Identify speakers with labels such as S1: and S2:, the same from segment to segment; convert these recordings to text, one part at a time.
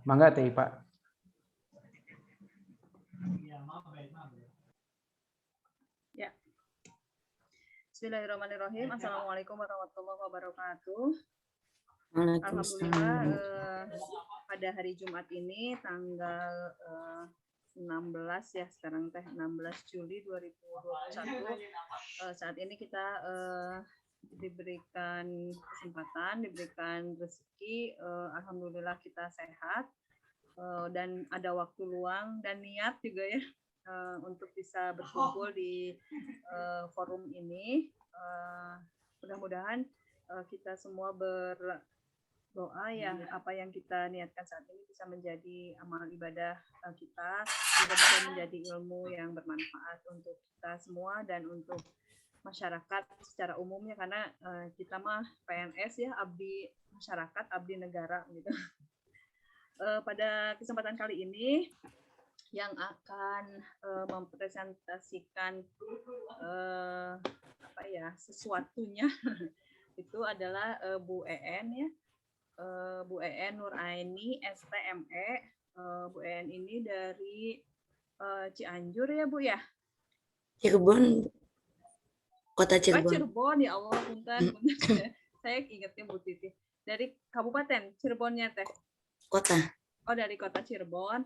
S1: Mangga Teh Pak.
S2: Ya. Bismillahirrahmanirrahim. Assalamualaikum warahmatullahi wabarakatuh. Alhamdulillah pada hari Jumat ini tanggal 16 ya, sekarang teh 16 Juli 2021. Saat ini kita diberikan kesempatan, diberikan rezeki, alhamdulillah kita sehat dan ada waktu luang dan niat juga ya untuk bisa berkumpul di forum ini. Mudah-mudahan kita semua berdoa ya, apa yang kita niatkan saat ini bisa menjadi amal ibadah kita, juga bisa menjadi ilmu yang bermanfaat untuk kita semua dan untuk masyarakat secara umumnya, karena kita mah PNS ya, abdi masyarakat, abdi negara gitu. Pada kesempatan kali ini yang akan mempresentasikan sesuatunya itu adalah Bu EN ya, Bu EN Nuraini STME. Bu EN ini dari Cianjur ya Bu ya?
S3: Cirebon, Kota Cirebon.
S2: Cirebon ya Allah, punten. Saya ingatnya Bu Titi. Dari Kabupaten Cirebonnya Teh?
S3: Kota.
S2: Oh, dari Kota Cirebon.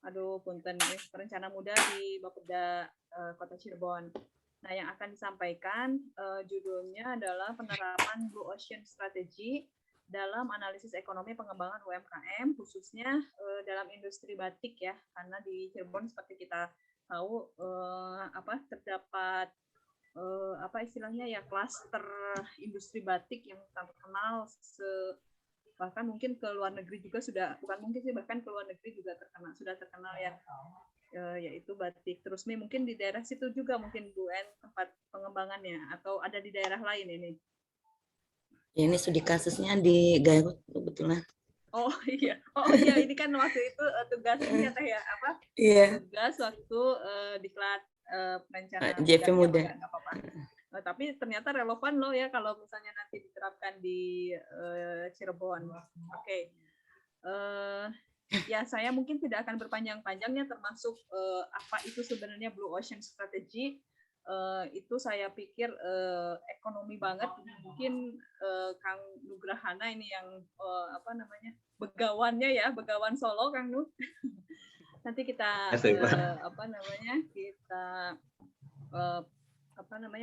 S2: Aduh, punten nih, perencana muda di Bapeda Kota Cirebon. Nah, yang akan disampaikan judulnya adalah penerapan Blue Ocean Strategy dalam analisis ekonomi pengembangan UMKM, khususnya dalam industri batik ya, karena di Cirebon seperti kita tahu terdapat istilahnya ya, klaster industri batik yang terkenal, bahkan mungkin ke luar negeri juga bahkan ke luar negeri juga sudah terkenal ya, yaitu batik Trusmi. Mungkin di daerah situ juga mungkin Bu En tempat pengembangannya, atau ada di daerah lain ini?
S3: Ya, ini studi kasusnya di Garut kebetulan.
S2: Oh iya, ini kan waktu itu tugasnya Teh ya,
S3: Iya.
S2: Tugas waktu diklat perencana
S3: JP Muda.
S2: Nggak apa-apa. Tapi ternyata relevan loh ya kalau misalnya nanti diterapkan di Cirebon. Oke. Ya, saya mungkin tidak akan berpanjang-panjangnya, termasuk apa itu sebenarnya Blue Ocean Strategy. Itu saya pikir ekonomi banget. Mungkin Kang Nugrahana ini yang begawannya ya, begawan Solo Kang Nuh. Nanti kita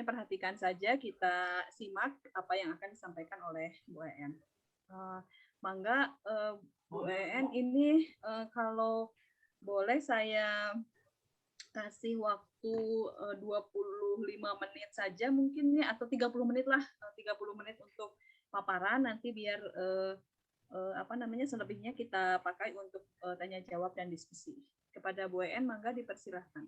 S2: perhatikan saja, kita simak apa yang akan disampaikan oleh Bu EN. Mangga Bu EN ini kalau boleh saya kasih waktu 25 menit saja mungkin ya, atau 30 menit lah, 30 menit untuk paparan, nanti biar selebihnya kita pakai untuk tanya jawab dan diskusi. Kepada Bu EN, mangga dipersilahkan.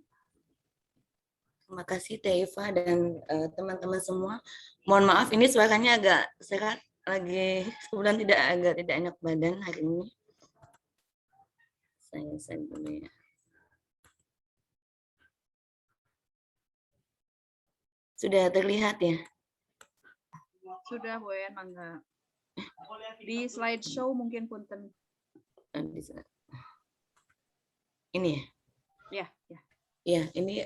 S3: Terima kasih Teh Eva dan teman-teman semua. Mohon maaf ini suaranya agak serak, lagi sebulan tidak enak badan hari ini. Saya dulu ya. Sudah terlihat ya?
S2: Sudah Bu EN, mangga. Di slideshow mungkin punten.
S3: Ini ya?
S2: Ya.
S3: Ya, ini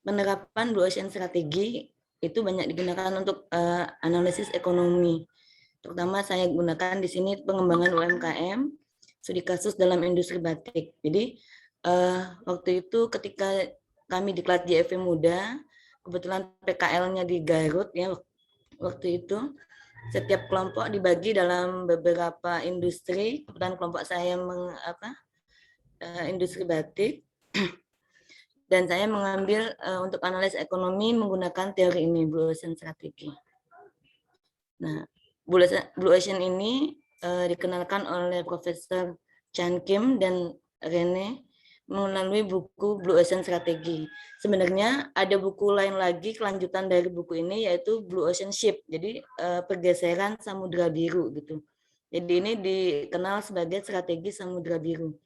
S3: penerapan Blue Ocean Strategi itu banyak digunakan untuk analisis ekonomi. Terutama saya gunakan di sini pengembangan UMKM, studi kasus dalam industri batik. Jadi waktu itu ketika kami diklat JFE Muda, kebetulan PKL-nya di Garut ya, waktu itu setiap kelompok dibagi dalam beberapa industri. Kebetulan kelompok saya industri batik, dan saya mengambil untuk analis ekonomi menggunakan teori ini, Blue Ocean Strategy. Nah, Blue Ocean ini dikenalkan oleh Profesor Chan Kim dan Rene melalui buku Blue Ocean Strategy. Sebenarnya ada buku lain lagi kelanjutan dari buku ini, yaitu Blue Ocean Shift, jadi pergeseran Samudra Biru gitu. Jadi ini dikenal sebagai strategi Samudra Biru,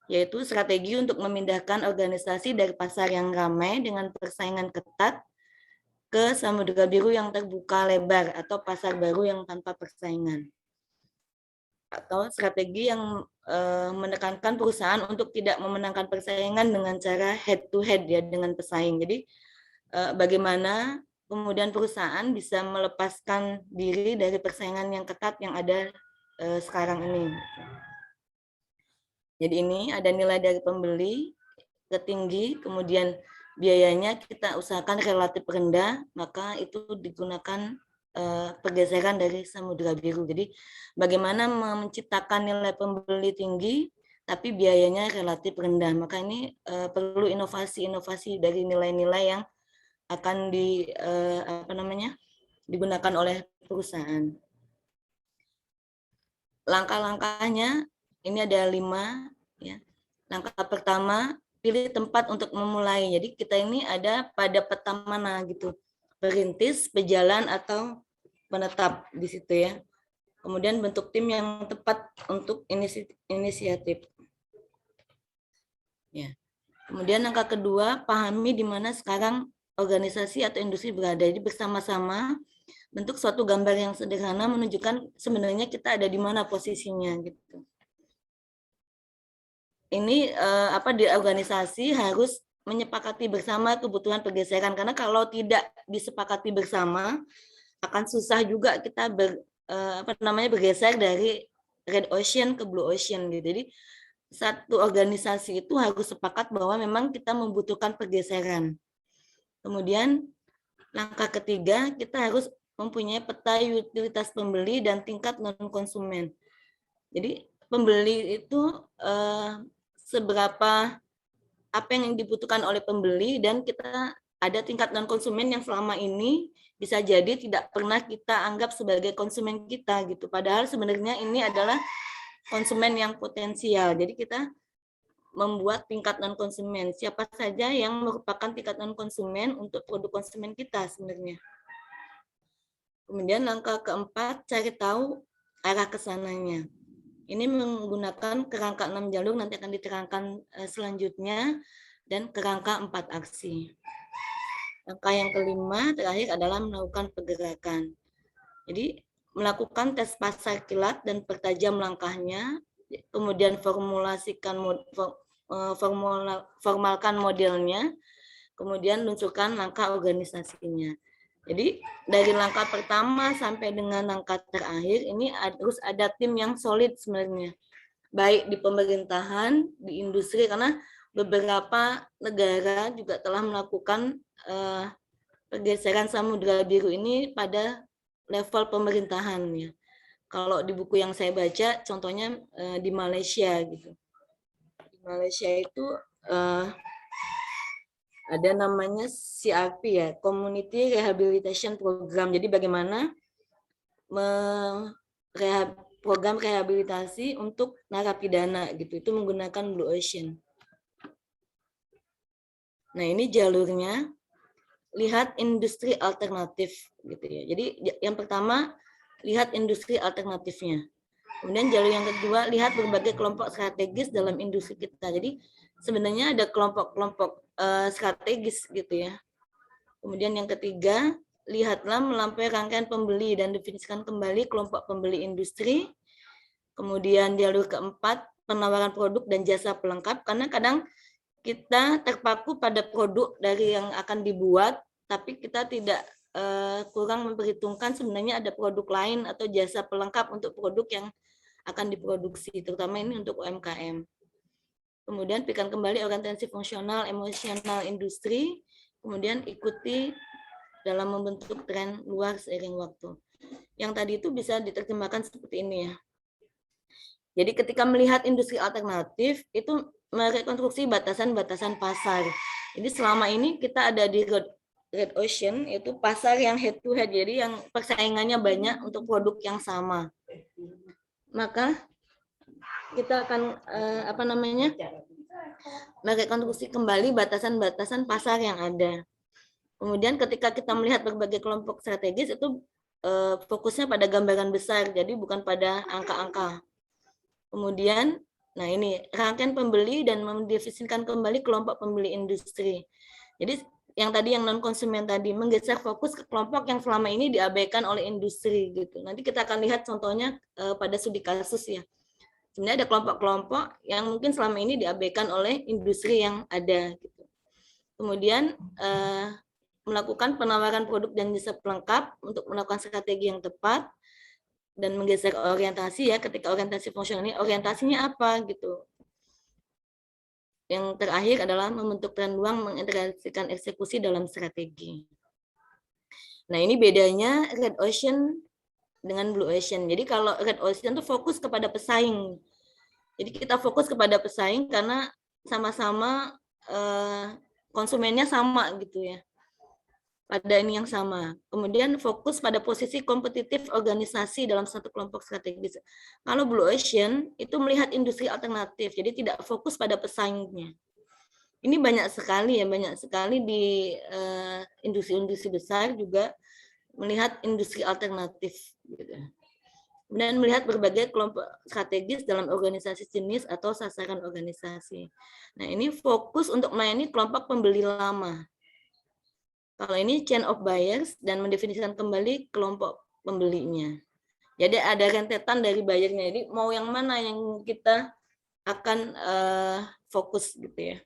S3: yaitu strategi untuk memindahkan organisasi dari pasar yang ramai dengan persaingan ketat ke Samudra Biru yang terbuka lebar atau pasar baru yang tanpa persaingan. atau strategi yang menekankan perusahaan untuk tidak memenangkan persaingan dengan cara head to head ya dengan pesaing. Jadi bagaimana kemudian perusahaan bisa melepaskan diri dari persaingan yang ketat yang ada sekarang ini. Jadi ini ada nilai dari pembeli ketinggi, kemudian biayanya kita usahakan relatif rendah, maka itu digunakan pergeseran dari Samudra Biru. Jadi bagaimana menciptakan nilai pembeli tinggi, tapi biayanya relatif rendah. Maka ini perlu inovasi-inovasi dari nilai-nilai yang akan digunakan oleh perusahaan. Langkah-langkahnya ini ada 5. Ya. Langkah pertama, pilih tempat untuk memulai. Jadi kita ini ada pada peta mana gitu, perintis, pejalan atau menetap di situ ya. Kemudian bentuk tim yang tepat untuk inisiatif. Ya. Kemudian langkah kedua, pahami di mana sekarang organisasi atau industri berada. Jadi bersama-sama bentuk suatu gambar yang sederhana menunjukkan sebenarnya kita ada di mana posisinya gitu. Ini di organisasi harus menyepakati bersama kebutuhan pergeseran, karena kalau tidak disepakati bersama akan susah juga kita bergeser dari red ocean ke blue ocean gitu. Jadi satu organisasi itu harus sepakat bahwa memang kita membutuhkan pergeseran. Kemudian langkah ketiga, kita harus mempunyai peta utilitas pembeli dan tingkat non konsumen. Jadi pembeli itu seberapa apa yang dibutuhkan oleh pembeli, dan kita ada tingkat non konsumen yang selama ini bisa jadi tidak pernah kita anggap sebagai konsumen kita gitu. Padahal sebenarnya ini adalah konsumen yang potensial. Jadi kita membuat tingkat non konsumen. Siapa saja yang merupakan tingkat non konsumen untuk produk konsumen kita sebenarnya. Kemudian langkah keempat, cari tahu arah kesananya. Ini menggunakan kerangka 6 jalur, nanti akan diterangkan selanjutnya, dan kerangka 4 aksi. Langkah yang kelima terakhir adalah melakukan pergerakan. Jadi melakukan tes pasar kilat dan pertajam langkahnya, kemudian formalkan modelnya, kemudian luncurkan langkah organisasinya. Jadi dari langkah pertama sampai dengan langkah terakhir ini harus ada tim yang solid sebenarnya, baik di pemerintahan, di industri, karena beberapa negara juga telah melakukan pergeseran Samudra Biru ini pada level pemerintahan ya. Kalau di buku yang saya baca, contohnya di Malaysia gitu. Di Malaysia itu ada namanya CRP ya, Community Rehabilitation Program. Jadi bagaimana program rehabilitasi untuk narapidana gitu. Itu menggunakan Blue Ocean. Nah, ini jalurnya. Lihat industri alternatif gitu ya. Jadi yang pertama lihat industri alternatifnya. Kemudian jalur yang kedua, lihat berbagai kelompok strategis dalam industri kita. Jadi sebenarnya ada kelompok-kelompok strategis gitu ya. Kemudian yang ketiga, lihatlah melampaui rangkaian pembeli dan definisikan kembali kelompok pembeli industri. Kemudian jalur keempat, penawaran produk dan jasa pelengkap, karena kadang kita terpaku pada produk dari yang akan dibuat, tapi kita tidak kurang memperhitungkan sebenarnya ada produk lain atau jasa pelengkap untuk produk yang akan diproduksi, terutama ini untuk UMKM. Kemudian pikirkan kembali orientasi fungsional, emosional industri, kemudian ikuti dalam membentuk tren luar seiring waktu. Yang tadi itu bisa diterjemahkan seperti ini ya. Jadi ketika melihat industri alternatif, itu merekonstruksi batasan-batasan pasar. Jadi selama ini kita ada di red ocean, yaitu pasar yang head to head, jadi yang persaingannya banyak untuk produk yang sama. Maka kita akan merekonstruksi kembali batasan-batasan pasar yang ada. Kemudian ketika kita melihat berbagai kelompok strategis, itu fokusnya pada gambaran besar, jadi bukan pada angka-angka. Kemudian, nah ini rangkaian pembeli dan mendefinisikan kembali kelompok pembeli industri. Jadi yang tadi yang non konsumen tadi, menggeser fokus ke kelompok yang selama ini diabaikan oleh industri gitu. Nanti kita akan lihat contohnya pada studi kasus ya. Sebenarnya ada kelompok-kelompok yang mungkin selama ini diabaikan oleh industri yang ada gitu. Kemudian melakukan penawaran produk dan jasa pelengkap untuk melakukan strategi yang tepat dan menggeser orientasi ya. Ketika orientasi fungsional ini orientasinya apa gitu. Yang terakhir adalah membentuk tren ruang mengintegrasikan eksekusi dalam strategi. Nah, ini bedanya Red Ocean dengan Blue Ocean. Jadi kalau Red Ocean itu fokus kepada pesaing. Jadi kita fokus kepada pesaing karena sama-sama konsumennya sama gitu ya. Pada ini yang sama. Kemudian fokus pada posisi kompetitif organisasi dalam satu kelompok strategis. Kalau Blue Ocean itu melihat industri alternatif, jadi tidak fokus pada pesaingnya. Ini banyak sekali di industri-industri besar juga melihat industri alternatif. Gitu. Kemudian melihat berbagai kelompok strategis dalam organisasi jenis atau sasaran organisasi. Nah, ini fokus untuk melayani kelompok pembeli lama. Kalau ini chain of buyers dan mendefinisikan kembali kelompok pembelinya. Jadi ada rentetan dari buyernya. Jadi mau yang mana yang kita akan fokus gitu ya.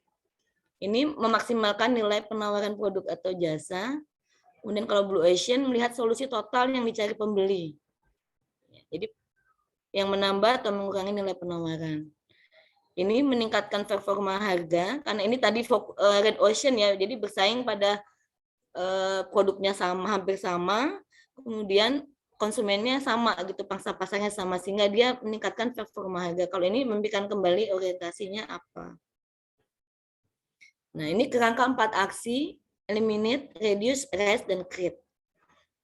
S3: Ini memaksimalkan nilai penawaran produk atau jasa. Kemudian kalau Blue Ocean melihat solusi total yang dicari pembeli. Jadi yang menambah atau mengurangi nilai penawaran. Ini meningkatkan performa harga karena ini tadi Red Ocean ya. Jadi bersaing pada produknya sama, hampir sama, kemudian konsumennya sama gitu, pangsa pasarnya sama, sehingga dia meningkatkan performa harga. Kalau ini memberikan kembali orientasinya apa. Nah, ini kerangka 4 aksi, eliminate, reduce, raise, dan create.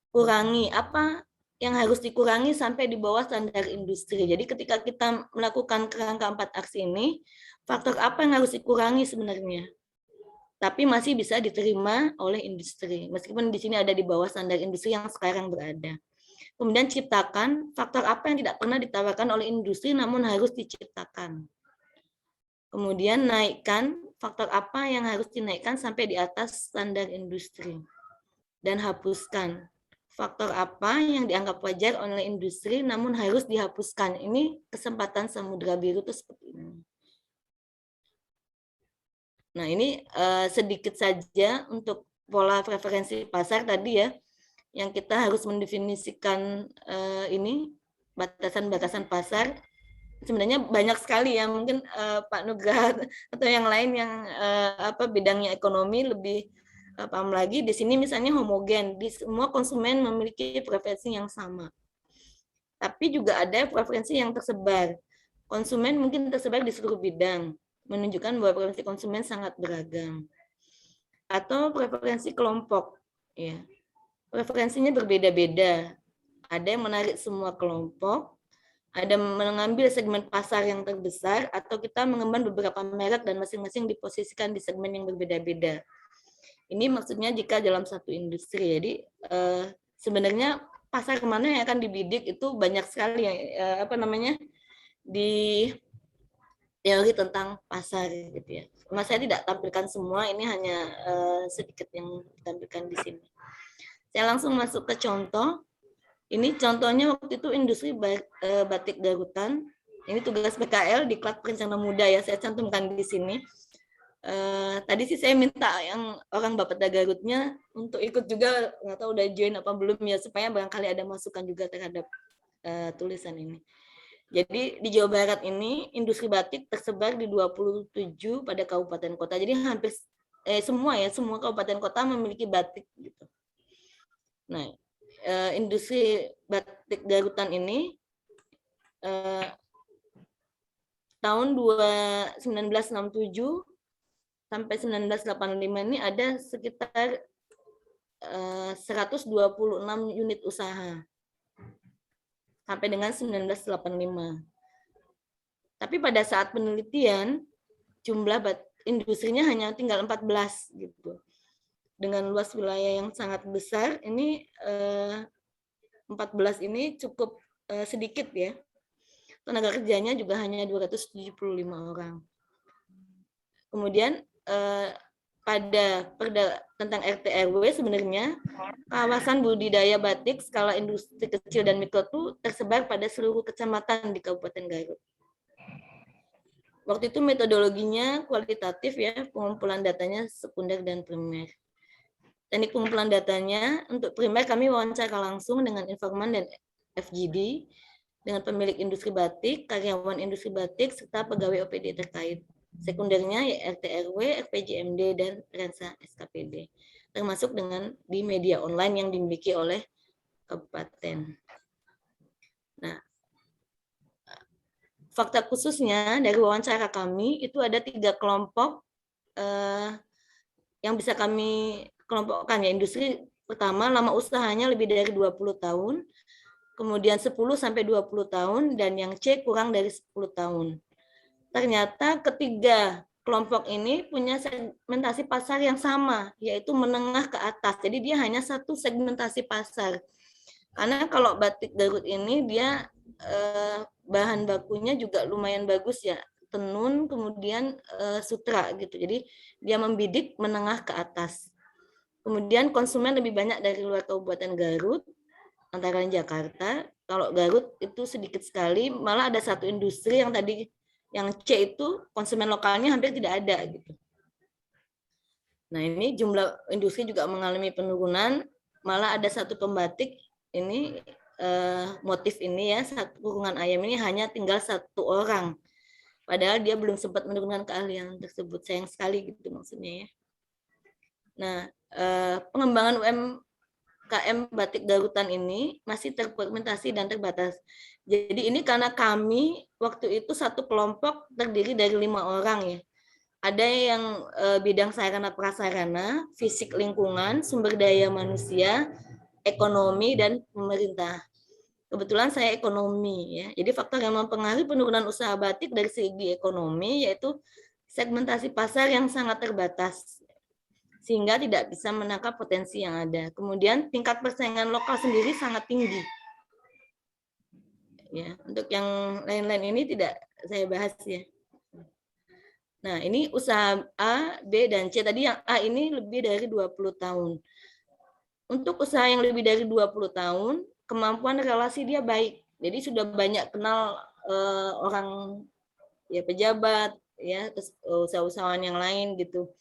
S3: Kurangi, apa yang harus dikurangi sampai di bawah standar industri. Jadi ketika kita melakukan kerangka 4 aksi ini, faktor apa yang harus dikurangi sebenarnya? Tapi masih bisa diterima oleh industri, meskipun di sini ada di bawah standar industri yang sekarang berada. Kemudian ciptakan faktor apa yang tidak pernah ditawarkan oleh industri namun harus diciptakan. Kemudian naikkan faktor apa yang harus dinaikkan sampai di atas standar industri. Dan hapuskan faktor apa yang dianggap wajar oleh industri namun harus dihapuskan. Ini kesempatan Samudra Biru itu seperti ini. Nah, ini sedikit saja untuk pola preferensi pasar tadi ya, yang kita harus mendefinisikan ini batasan-batasan pasar. Sebenarnya banyak sekali ya, mungkin Pak Nugraha atau yang lain yang bidangnya ekonomi lebih paham lagi. Di sini misalnya homogen, di semua konsumen memiliki preferensi yang sama. Tapi juga ada preferensi yang tersebar. Konsumen mungkin tersebar di seluruh bidang, menunjukkan bahwa preferensi konsumen sangat beragam. Atau preferensi kelompok, ya. Preferensinya berbeda-beda. Ada yang menarik semua kelompok, ada mengambil segmen pasar yang terbesar, atau kita mengembang beberapa merek dan masing-masing diposisikan di segmen yang berbeda-beda. Ini maksudnya jika dalam satu industri. Jadi sebenarnya pasar kemana yang akan dibidik itu banyak sekali di teori tentang pasar gitu ya. Mas saya tidak tampilkan semua, ini hanya sedikit yang ditampilkan di sini. Saya langsung masuk ke contoh. Ini contohnya waktu itu industri batik Garutan. Ini tugas PKL di Klub Perencana Muda ya, saya cantumkan di sini. Tadi sih saya minta yang orang Bapeda Garutnya untuk ikut juga, nggak tahu udah join apa belum ya, supaya barangkali ada masukan juga terhadap tulisan ini. Jadi di Jawa Barat ini industri batik tersebar di 27 pada kabupaten kota. Jadi hampir semua kabupaten kota memiliki batik gitu. Nah, industri batik Garutan ini tahun 1967 sampai 1985 ini ada sekitar 126 unit usaha sampai dengan 1985. Tapi pada saat penelitian jumlah industrinya hanya tinggal 14 gitu. Dengan luas wilayah yang sangat besar, ini 14 ini cukup sedikit ya. Tenaga kerjanya juga hanya 275 orang. Kemudian pada tentang RT/RW sebenarnya kawasan budidaya batik skala industri kecil dan mikro itu tersebar pada seluruh kecamatan di Kabupaten Garut. Waktu itu metodologinya kualitatif ya, pengumpulan datanya sekunder dan primer. Teknik pengumpulan datanya untuk primer kami wawancara langsung dengan informan dan FGD, dengan pemilik industri batik, karyawan industri batik, serta pegawai OPD terkait. Sekundernya ya RT/RW, RPJMD, dan Rensa SKPD, termasuk dengan di media online yang dimiliki oleh kabupaten. Nah, fakta khususnya dari wawancara kami itu ada 3 kelompok yang bisa kami kelompokkan ya. Industri pertama lama usahanya lebih dari 20 tahun, kemudian 10 sampai 20 tahun, dan yang C kurang dari 10 tahun. Ternyata ketiga kelompok ini punya segmentasi pasar yang sama, yaitu menengah ke atas. Jadi dia hanya satu segmentasi pasar. Karena kalau batik Garut ini dia bahan bakunya juga lumayan bagus ya, tenun kemudian sutra gitu. Jadi dia membidik menengah ke atas. Kemudian konsumen lebih banyak dari luar Kabupaten Garut, antara lain Jakarta. Kalau Garut itu sedikit sekali, malah ada satu industri yang tadi yang C itu konsumen lokalnya hampir tidak ada gitu. Nah, ini jumlah industri juga mengalami penurunan, malah ada satu pembatik ini motif ini ya, satu kurungan ayam ini hanya tinggal 1 orang. Padahal dia belum sempat menurunkan keahlian tersebut. Sayang sekali gitu maksudnya ya. Nah, pengembangan UMKM batik Garutan ini masih terfragmentasi dan terbatas. Jadi ini karena kami waktu itu satu kelompok terdiri dari 5 orang ya. Ada yang bidang sarana prasarana, fisik lingkungan, sumber daya manusia, ekonomi, dan pemerintah. Kebetulan saya ekonomi ya. Jadi faktor yang mempengaruhi penurunan usaha batik dari segi ekonomi yaitu segmentasi pasar yang sangat terbatas, sehingga tidak bisa menangkap potensi yang ada. Kemudian tingkat persaingan lokal sendiri sangat tinggi. Ya, untuk yang lain-lain ini tidak saya bahas ya. Nah, ini usaha A, B, dan C. Tadi yang A ini lebih dari 20 tahun. Untuk usaha yang lebih dari 20 tahun, kemampuan relasi dia baik. Jadi sudah banyak kenal orang ya, pejabat ya, terus usaha-usahaan yang lain gitu.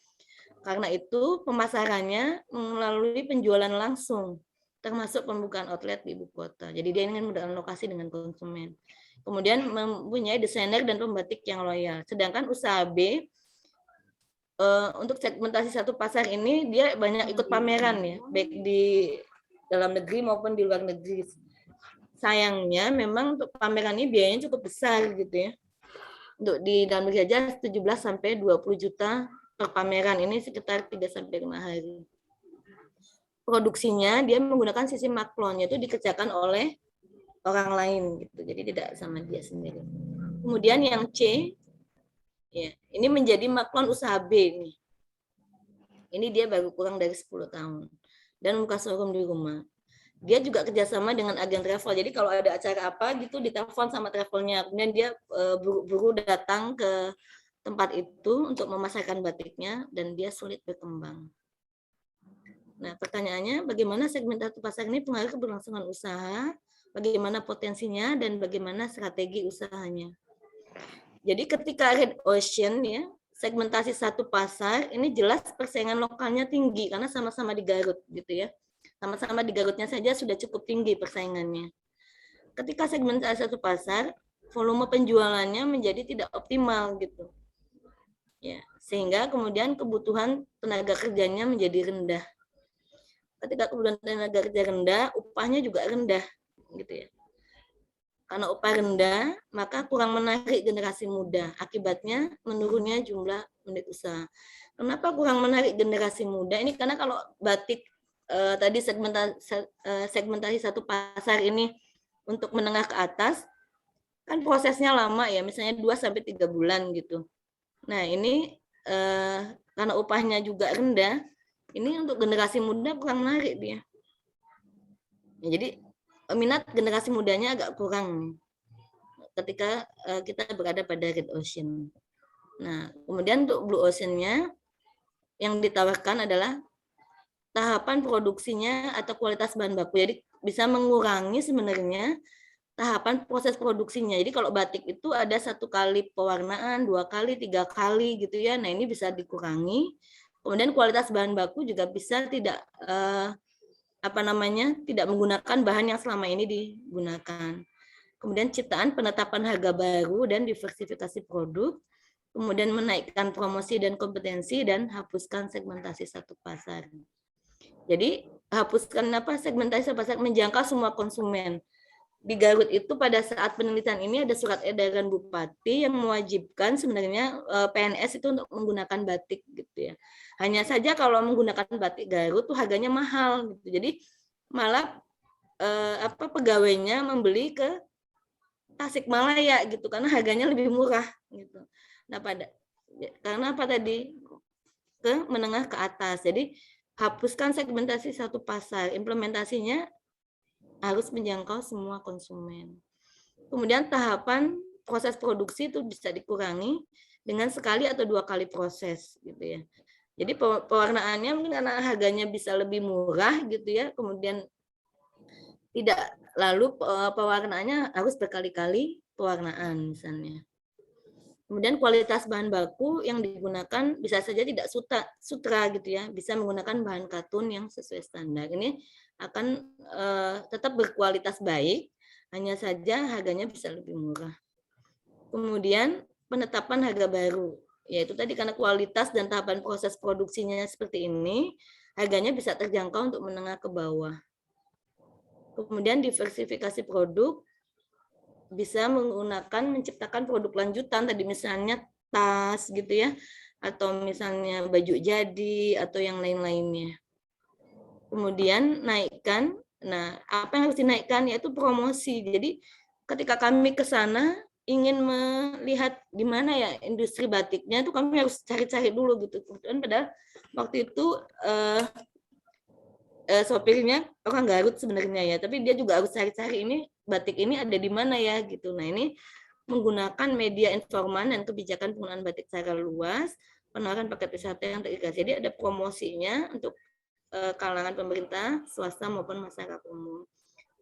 S3: Karena itu pemasarannya melalui penjualan langsung, termasuk pembukaan outlet di ibu kota. Jadi dia ingin mendapatkan lokasi dengan konsumen. Kemudian mempunyai desainer dan pembatik yang loyal. Sedangkan usaha B, untuk segmentasi satu pasar ini dia banyak ikut pameran ya, baik di dalam negeri maupun di luar negeri. Sayangnya memang untuk pameran ini biayanya cukup besar gitu ya. Untuk di dalam negeri aja 17 sampai 20 juta per pameran, ini sekitar 3 sampai 5 hari. Produksinya dia menggunakan sistem maklon, yaitu dikerjakan oleh orang lain gitu. Jadi tidak sama dia sendiri. Kemudian yang C ya, ini menjadi maklon usaha B nih. Ini dia baru kurang dari 10 tahun dan buka showroom di rumah. Dia juga kerjasama dengan agen travel. Jadi kalau ada acara apa gitu ditelepon sama travelnya, kemudian dia buru-buru datang ke tempat itu untuk memasarkan batiknya dan dia sulit berkembang. Nah, pertanyaannya bagaimana segmentasi pasar ini pengaruh keberlangsungan usaha, bagaimana potensinya dan bagaimana strategi usahanya. Jadi ketika red ocean ya, segmentasi satu pasar ini jelas persaingan lokalnya tinggi karena sama-sama di Garut gitu ya. Sama-sama di Garutnya saja sudah cukup tinggi persaingannya. Ketika segmentasi satu pasar, volume penjualannya menjadi tidak optimal gitu. Ya, sehingga kemudian kebutuhan tenaga kerjanya menjadi rendah. Ketika kebutuhan tenaga kerja rendah, upahnya juga rendah gitu ya. Karena upah rendah, maka kurang menarik generasi muda. Akibatnya menurunnya jumlah unit usaha. Kenapa kurang menarik generasi muda? Ini karena kalau batik tadi segmentasi satu pasar ini untuk menengah ke atas, kan prosesnya lama ya, misalnya 2 sampai 3 bulan gitu. Nah, ini karena upahnya juga rendah, ini untuk generasi muda kurang menarik dia. Ya, jadi minat generasi mudanya agak kurang ketika kita berada pada red ocean. Nah, kemudian untuk blue ocean-nya yang ditawarkan adalah tahapan produksinya atau kualitas bahan baku. Jadi bisa mengurangi sebenarnya tahapan proses produksinya. Jadi kalau batik itu ada 1 kali pewarnaan, 2 kali, 3 kali gitu ya. Nah ini bisa dikurangi. Kemudian kualitas bahan baku juga bisa tidak tidak menggunakan bahan yang selama ini digunakan. Kemudian ciptaan penetapan harga baru dan diversifikasi produk, kemudian menaikkan promosi dan kompetensi, dan hapuskan segmentasi satu pasar. Jadi hapuskan segmentasi pasar, menjangkau semua konsumen. Di Garut itu pada saat penelitian ini ada surat edaran Bupati yang mewajibkan sebenarnya PNS itu untuk menggunakan batik gitu ya. Hanya saja kalau menggunakan batik Garut tuh harganya mahal gitu. Jadi malah pegawainya membeli ke Tasikmalaya gitu karena harganya lebih murah gitu. Nah karena apa tadi ke menengah ke atas. Jadi hapuskan segmentasi satu pasar. Implementasinya harus menjangkau semua konsumen. Kemudian tahapan proses produksi itu bisa dikurangi dengan sekali atau 2 kali proses gitu ya. Jadi pewarnaannya mungkin karena harganya bisa lebih murah gitu ya. Kemudian tidak lalu pewarnaannya harus berkali-kali pewarnaan misalnya. Kemudian kualitas bahan baku yang digunakan bisa saja tidak sutra gitu ya, bisa menggunakan bahan katun yang sesuai standar. Ini akan tetap berkualitas baik, hanya saja harganya bisa lebih murah. Kemudian penetapan harga baru, yaitu tadi karena kualitas dan tahapan proses produksinya seperti ini, harganya bisa terjangkau untuk menengah ke bawah. Kemudian diversifikasi produk, bisa menggunakan menciptakan produk lanjutan tadi misalnya tas gitu ya, atau misalnya baju jadi atau yang lain-lainnya. Kemudian naikkan, nah apa yang harus dinaikkan yaitu promosi. Jadi ketika kami ke sana ingin melihat di mana ya industri batiknya itu kami harus cari-cari dulu gitu. Dan padahal waktu itu sopirnya orang Garut sebenarnya ya, tapi dia juga harus cari-cari ini batik ini ada di mana ya gitu. Nah ini menggunakan media informan dan kebijakan penggunaan batik secara luas, penawaran paket wisata yang terintegrasi. Jadi ada promosinya untuk kalangan pemerintah, swasta maupun masyarakat umum.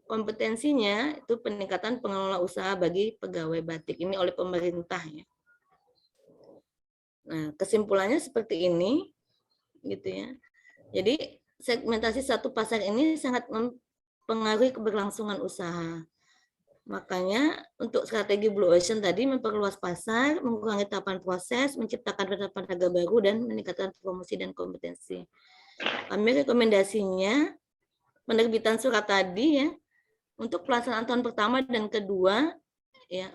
S3: Kompetensinya itu peningkatan pengelola usaha bagi pegawai batik ini oleh pemerintah ya. Nah kesimpulannya seperti ini gitu ya. Jadi segmentasi satu pasar ini sangat mempengaruhi keberlangsungan usaha. Makanya untuk strategi Blue Ocean tadi memperluas pasar, mengurangi tahapan proses, menciptakan penetapan harga baru, dan meningkatkan promosi dan kompetensi. Kami rekomendasinya penerbitan surat tadi ya untuk pelaksanaan tahun pertama dan kedua ya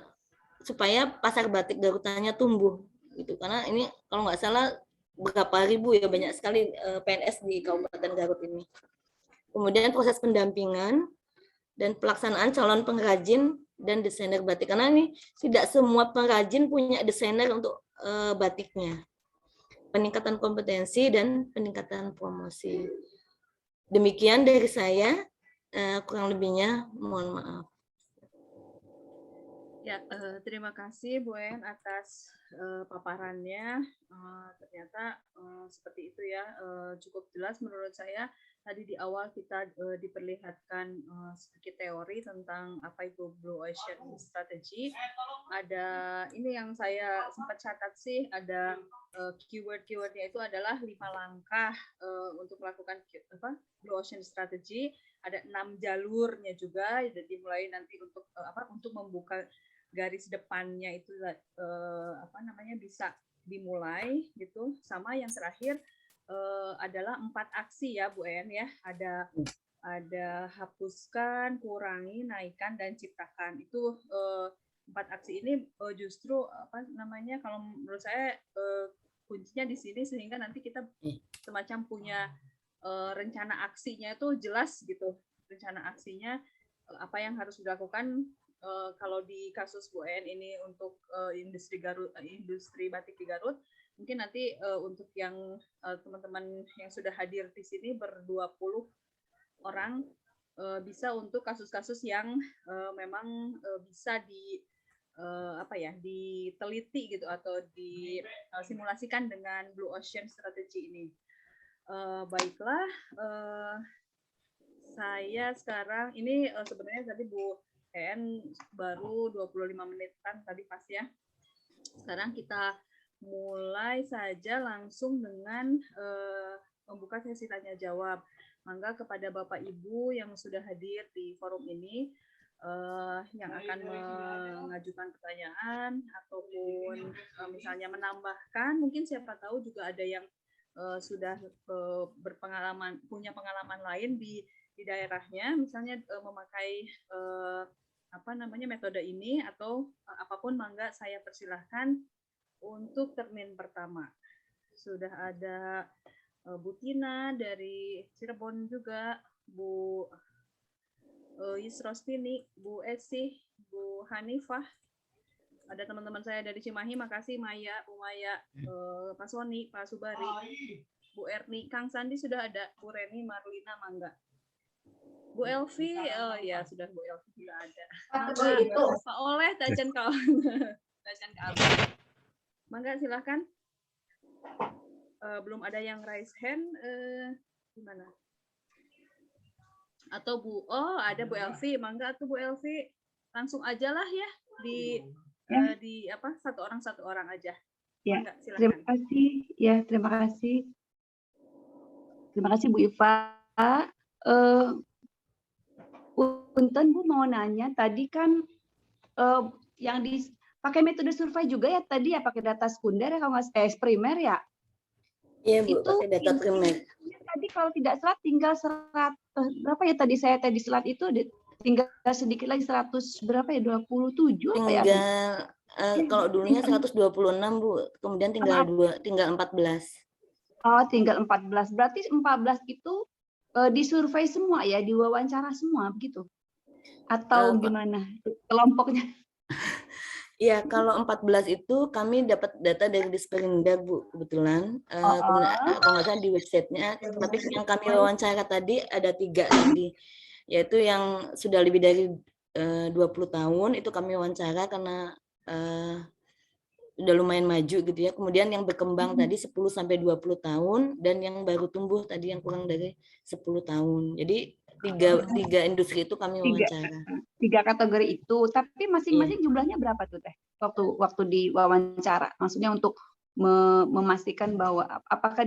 S3: supaya pasar batik Garutannya tumbuh gitu karena ini kalau nggak salah berapa ribu ya banyak sekali PNS di Kabupaten Garut ini. Kemudian proses pendampingan dan pelaksanaan calon pengrajin dan desainer batik karena ini tidak semua pengrajin punya desainer untuk batiknya. Peningkatan kompetensi dan peningkatan promosi. Demikian dari saya, kurang lebihnya mohon maaf.
S2: Ya, terima kasih Bu En atas paparannya. Ternyata seperti itu ya, cukup jelas menurut saya. Tadi di awal kita diperlihatkan sedikit teori tentang apa itu Blue Ocean Strategy. Ada ini yang saya sempat catat sih, ada keyword-keywordnya itu adalah 5 langkah untuk melakukan Blue Ocean Strategy. Ada 6 jalurnya juga, dimulai nanti untuk membuka garis depannya itu bisa dimulai gitu. Sama yang terakhir adalah 4 aksi ya Bu En ya. Ada hapuskan, kurangi, naikkan, dan ciptakan. Itu 4 aksi ini justru kalau menurut saya kuncinya di sini sehingga nanti kita semacam punya rencana aksinya itu jelas gitu. Rencana aksinya apa yang harus dilakukan. Kalau di kasus Bu En ini untuk industri batik di Garut, mungkin nanti untuk yang teman-teman yang sudah hadir di sini ber-20 orang bisa untuk kasus-kasus yang memang bisa apa ya, diteliti gitu atau disimulasikan dengan Blue Ocean Strategy ini. Baiklah, saya sekarang ini sebenarnya tadi Bu En baru 25 menitan tadi pas ya. Sekarang kita mulai saja langsung dengan membuka sesi tanya jawab. Mangga kepada Bapak Ibu yang sudah hadir di forum ini, yang akan mengajukan pertanyaan ataupun misalnya menambahkan, mungkin siapa tahu juga ada yang sudah punya pengalaman lain di daerahnya, misalnya memakai metode ini atau apapun, mangga saya persilahkan untuk termin pertama. Sudah ada Bu Tina dari Cirebon juga, Bu Yusrostini, Bu Esi, Bu Hanifah. Ada teman-teman saya dari Cimahi, makasih Maya, Bu Maya, Pak Soni, Pak Subari, Bu Erni, Kang Sandi sudah ada, Bu Reni, Marlina, mangga. Bu Elvi, oh ya sudah, Bu Elvi sudah ada. Mangga, Pak Oleh, Tajan Kawan, Tajan Kawan. Mangga silahkan. Belum ada yang raise hand, gimana? Atau ada Bu Elvi, mangga tuh Bu Elvi, langsung aja lah ya di satu orang aja.
S1: Ya,
S2: mangga, silahkan.
S1: Terima kasih. Ya, terima kasih. Terima kasih Bu Iva. Punten Bu mau nanya, tadi kan yang pakai metode survei juga ya tadi ya, pakai data sekunder ya kalau nggak primer ya?
S3: Iya Bu,
S1: Itu
S3: pakai data primer.
S1: tadi kalau tidak salah tinggal 100 berapa ya tadi saya tadi slide itu tinggal sedikit lagi 100 berapa ya, 27 apa ya?
S3: Tinggal kalau dulunya 126 Bu, kemudian tinggal 14.
S1: Oh, tinggal 14. Berarti 14 itu disurvei semua ya, diwawancara semua begitu? Atau gimana kelompoknya?
S3: Iya, kalau 14 itu kami dapat data dari Disperindak Bu, kebetulan. Kalau nggak salah di websitenya, tapi yang kami wawancara tadi ada 3 tadi, yaitu yang sudah lebih dari 20 tahun, itu kami wawancara karena udah lumayan maju gitu ya. Kemudian yang berkembang tadi 10-20 tahun, dan yang baru tumbuh tadi yang kurang dari 10 tahun. Jadi tiga industri itu kami wawancara.
S1: 3 kategori itu, tapi masing-masing jumlahnya berapa tuh Teh? Waktu di wawancara, maksudnya untuk memastikan bahwa apakah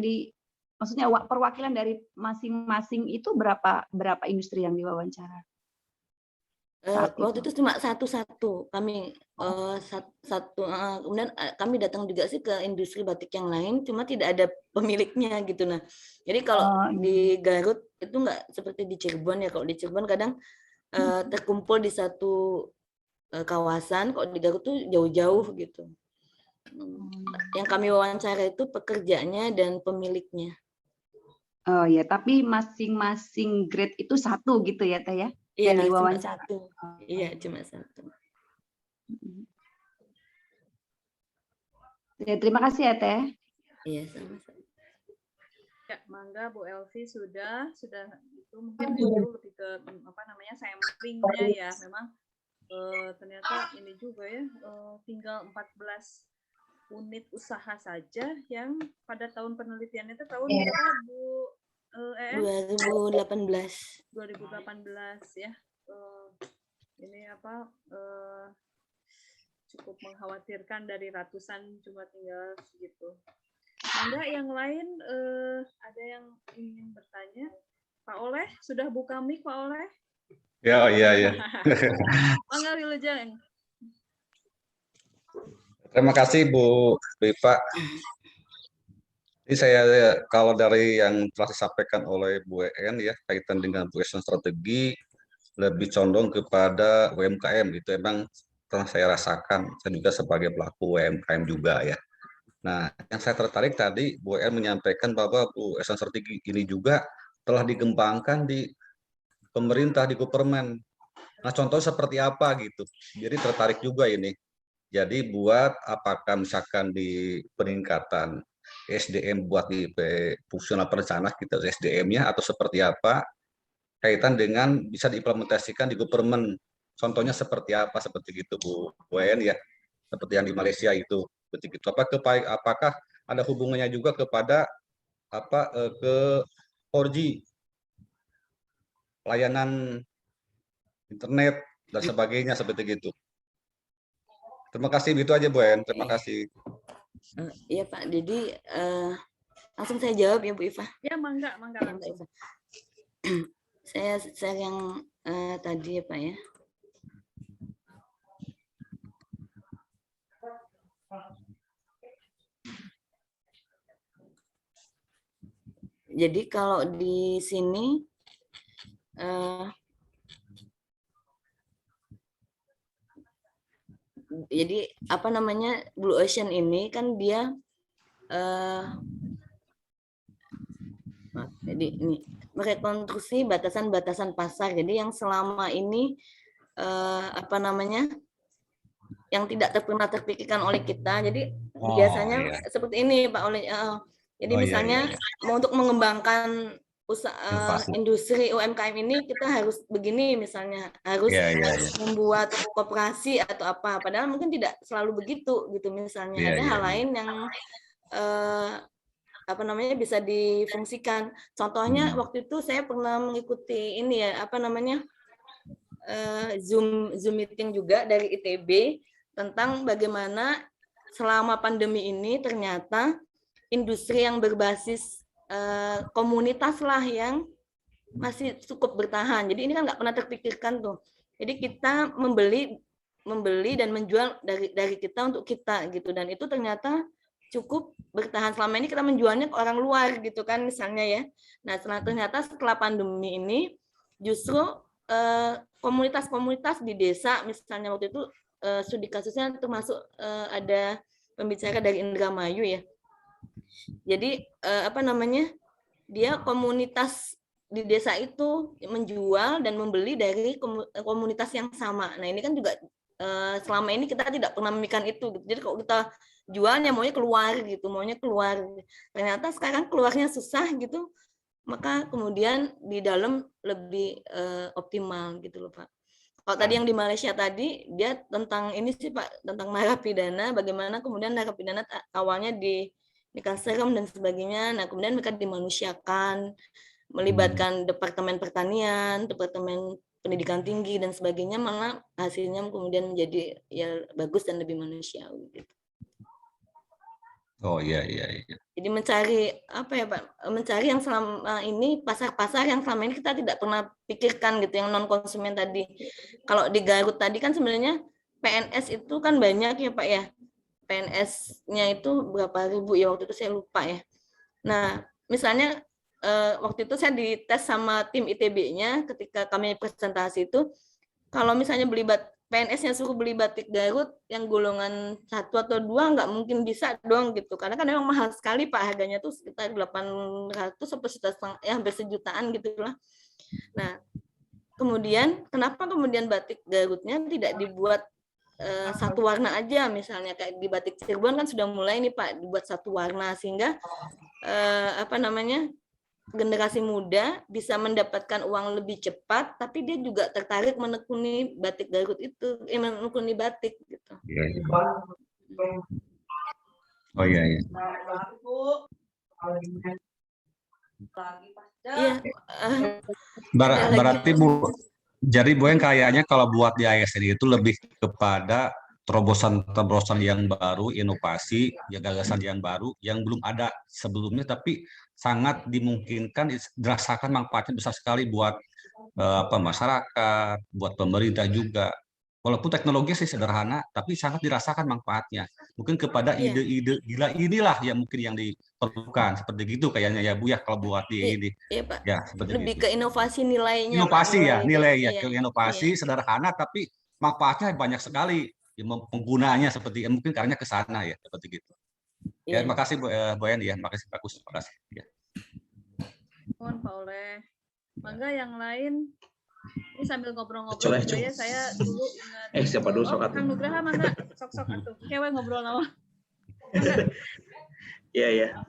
S1: maksudnya perwakilan dari masing-masing itu berapa industri yang diwawancara?
S3: Waktu itu cuma satu kami kemudian kami datang juga sih ke industri batik yang lain, cuma tidak ada pemiliknya gitu. Nah, jadi kalau di Garut itu nggak seperti di Cirebon ya. Kalau di Cirebon kadang terkumpul di satu kawasan, kalau di Garut tuh jauh-jauh gitu. Yang kami wawancara itu pekerjanya dan pemiliknya.
S1: Oh ya, tapi masing-masing grade itu satu gitu ya Teh ya?
S3: Iya,
S1: yang
S3: cuma
S1: diwawancara.
S3: satu. Iya, cuma satu.
S1: Ya, terima kasih ya Teh.
S3: Iya, sama-sama.
S2: Ya, mangga Bu Elvi sudah itu mungkin itu lebih ke samplingnya ya. Memang ternyata ini juga ya, tinggal 14 unit usaha saja yang pada tahun penelitian itu tahun berapa Bu?
S3: 2018
S2: ya. Ini cukup mengkhawatirkan, dari ratusan cuma tinggal segitu. Mangga yang lain ada yang ingin bertanya? Pak Oleh, sudah buka mic Pak Oleh?
S4: Ya, iya.
S2: Mangga Wilujeng.
S4: Terima kasih Bu Iva. Ini saya kalau dari yang telah disampaikan oleh Bu En ya, kaitan dengan Blue Ocean strategi lebih condong kepada UMKM. Itu emang pernah saya rasakan, saya juga sebagai pelaku UMKM juga ya. Nah, yang saya tertarik tadi Bu En menyampaikan bahwa Blue Ocean strategi ini juga telah dikembangkan di pemerintah, di government. Nah, contohnya seperti apa gitu. Jadi tertarik juga ini. Jadi buat apakah misalkan di peningkatan SDM buat di fungsional perencana kita SDM-nya atau seperti apa, kaitan dengan bisa diimplementasikan di government. contohnya seperti apa, seperti gitu Bu En ya, seperti yang di Malaysia itu, seperti gitu. Apakah ada hubungannya juga kepada ke 4G, layanan internet dan sebagainya seperti gitu. Terima kasih, itu aja Bu En. Terima kasih.
S3: Iya Pak, jadi langsung saya jawab ya Bu Iva.
S2: Ya, mangga
S3: Ya, Mbak
S2: langsung.
S3: Iva. Saya yang tadi ya Pak ya. Jadi kalau di sini jadi apa namanya, Blue Ocean ini kan dia jadi ini merekonstruksi batasan-batasan pasar. Jadi yang selama ini apa namanya, yang tidak pernah terpikirkan oleh kita. Jadi biasanya seperti ini Pak oleh. Jadi misalnya mau untuk mengembangkan usaha industri UMKM ini kita harus begini, misalnya harus membuat koperasi atau apa. Padahal mungkin tidak selalu begitu gitu. Misalnya ada hal lain yang apa namanya bisa difungsikan. Contohnya waktu itu saya pernah mengikuti ini ya, apa namanya, Zoom meeting juga dari ITB tentang bagaimana selama pandemi ini ternyata industri yang berbasis komunitas lah yang masih cukup bertahan. Jadi ini kan nggak pernah terpikirkan tuh. Jadi kita membeli dan menjual dari kita untuk kita gitu, dan itu ternyata cukup bertahan. Selama ini kita menjualnya ke orang luar gitu kan misalnya ya. Nah ternyata setelah pandemi ini justru komunitas-komunitas di desa misalnya, waktu itu studi kasusnya termasuk ada pembicara dari Indramayu ya. Jadi apa namanya, dia komunitas di desa itu menjual dan membeli dari komunitas yang sama. Nah ini kan juga selama ini kita tidak pernah memikirkan itu. Jadi kalau kita jualnya maunya keluar gitu, ternyata sekarang keluarnya susah gitu, maka kemudian di dalam lebih optimal gitu loh Pak. Kalau tadi yang di Malaysia tadi dia tentang ini sih Pak, tentang narapidana, bagaimana kemudian narapidana awalnya nikah serem dan sebagainya. Nah kemudian mereka dimanusiakan, melibatkan Departemen Pertanian, Departemen Pendidikan Tinggi dan sebagainya, malah hasilnya kemudian menjadi ya bagus dan lebih manusiawi gitu.
S4: Oh iya.
S3: Jadi mencari apa ya Pak? Mencari yang selama ini pasar-pasar yang selama ini kita tidak pernah pikirkan gitu, yang non konsumen tadi. Kalau di Garut tadi kan sebenarnya PNS itu kan banyak ya Pak ya. PNS-nya itu berapa ribu ya, waktu itu saya lupa ya. Nah, misalnya waktu itu saya dites sama tim ITB-nya ketika kami presentasi itu, kalau misalnya beli PNS-nya suruh beli batik Garut yang golongan 1 atau 2 nggak mungkin bisa dong gitu, karena kan memang mahal sekali Pak, harganya tuh sekitar 800 sampai ya hampir sejutaan gitulah. Nah, kemudian kenapa kemudian batik Garutnya tidak dibuat satu warna aja, misalnya kayak di batik Cirebon kan sudah mulai nih Pak dibuat satu warna, sehingga apa namanya, generasi muda bisa mendapatkan uang lebih cepat, tapi dia juga tertarik menekuni batik Garut itu, menekuni batik gitu.
S4: Oh iya.
S3: Iya.
S4: Berarti Bu, jadi Bu yang kayaknya kalau buat di ASN itu lebih kepada terobosan yang baru, inovasi, ya gagasan yang baru yang belum ada sebelumnya, tapi sangat dimungkinkan dirasakan manfaatnya besar sekali buat masyarakat, buat pemerintah juga. Walaupun teknologi sih sederhana, tapi sangat dirasakan manfaatnya. Mungkin kepada ide-ide gila inilah yang mungkin yang diperlukan, seperti gitu kayaknya ya Bu ya, kalau buat di ini.
S3: Iya Pak.
S4: Ya, seperti
S3: lebih
S4: gitu.
S3: Ke inovasi nilainya.
S4: Inovasi Pak, ya, nilai ya, ke inovasi sederhana tapi manfaatnya banyak sekali. Ya, penggunanya seperti mungkin karena ke sana ya, seperti gitu. Ya, terima kasih Bu En ya, makasih Pak Kus, terima kasih. Ya.
S2: Mohon Pak Oleh. Mangga yang lain. Ini sambil ngobrol-ngobrol juga ya, saya dulu ingat.
S5: Siapa dulu sok
S2: Kang Nugraha mangga sok-sok atuh. Kewe ngobrol nama.
S5: Iya.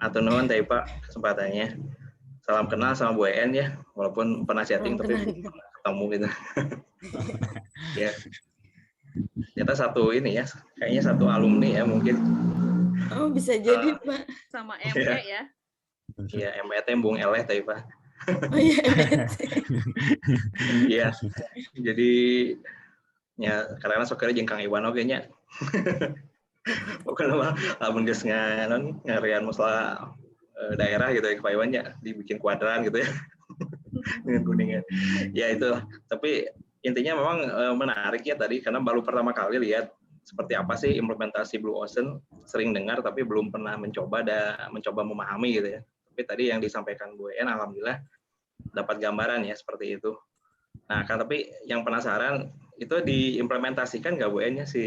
S5: Atur nuhun teh Pak kesempatannya. Salam kenal sama Bu En ya, walaupun pernah chatting tapi ketemu gitu. Ya, ternyata satu ini ya, kayaknya satu alumni ya mungkin.
S3: Oh, bisa jadi, Pak.
S2: Sama ME ya.
S5: Iya, MBT Bung Eleh tadi Pak.
S3: Oh iya, MNC.
S5: Iya, jadi ya karena sokere jengkang Iwan oke nya. Bukan apa, lamun geus ngarian masalah daerah gitu ya Pak Iwan ya, dibikin kuadran gitu ya. Dengan kuningan. Ya itu, tapi intinya memang menarik ya tadi karena baru pertama kali lihat seperti apa sih implementasi Blue Ocean, sering dengar tapi belum pernah mencoba memahami gitu ya. Tapi tadi yang disampaikan Bu En alhamdulillah dapat gambaran ya seperti itu. Nah, kan tapi yang penasaran itu diimplementasikan nggak Bu En ya si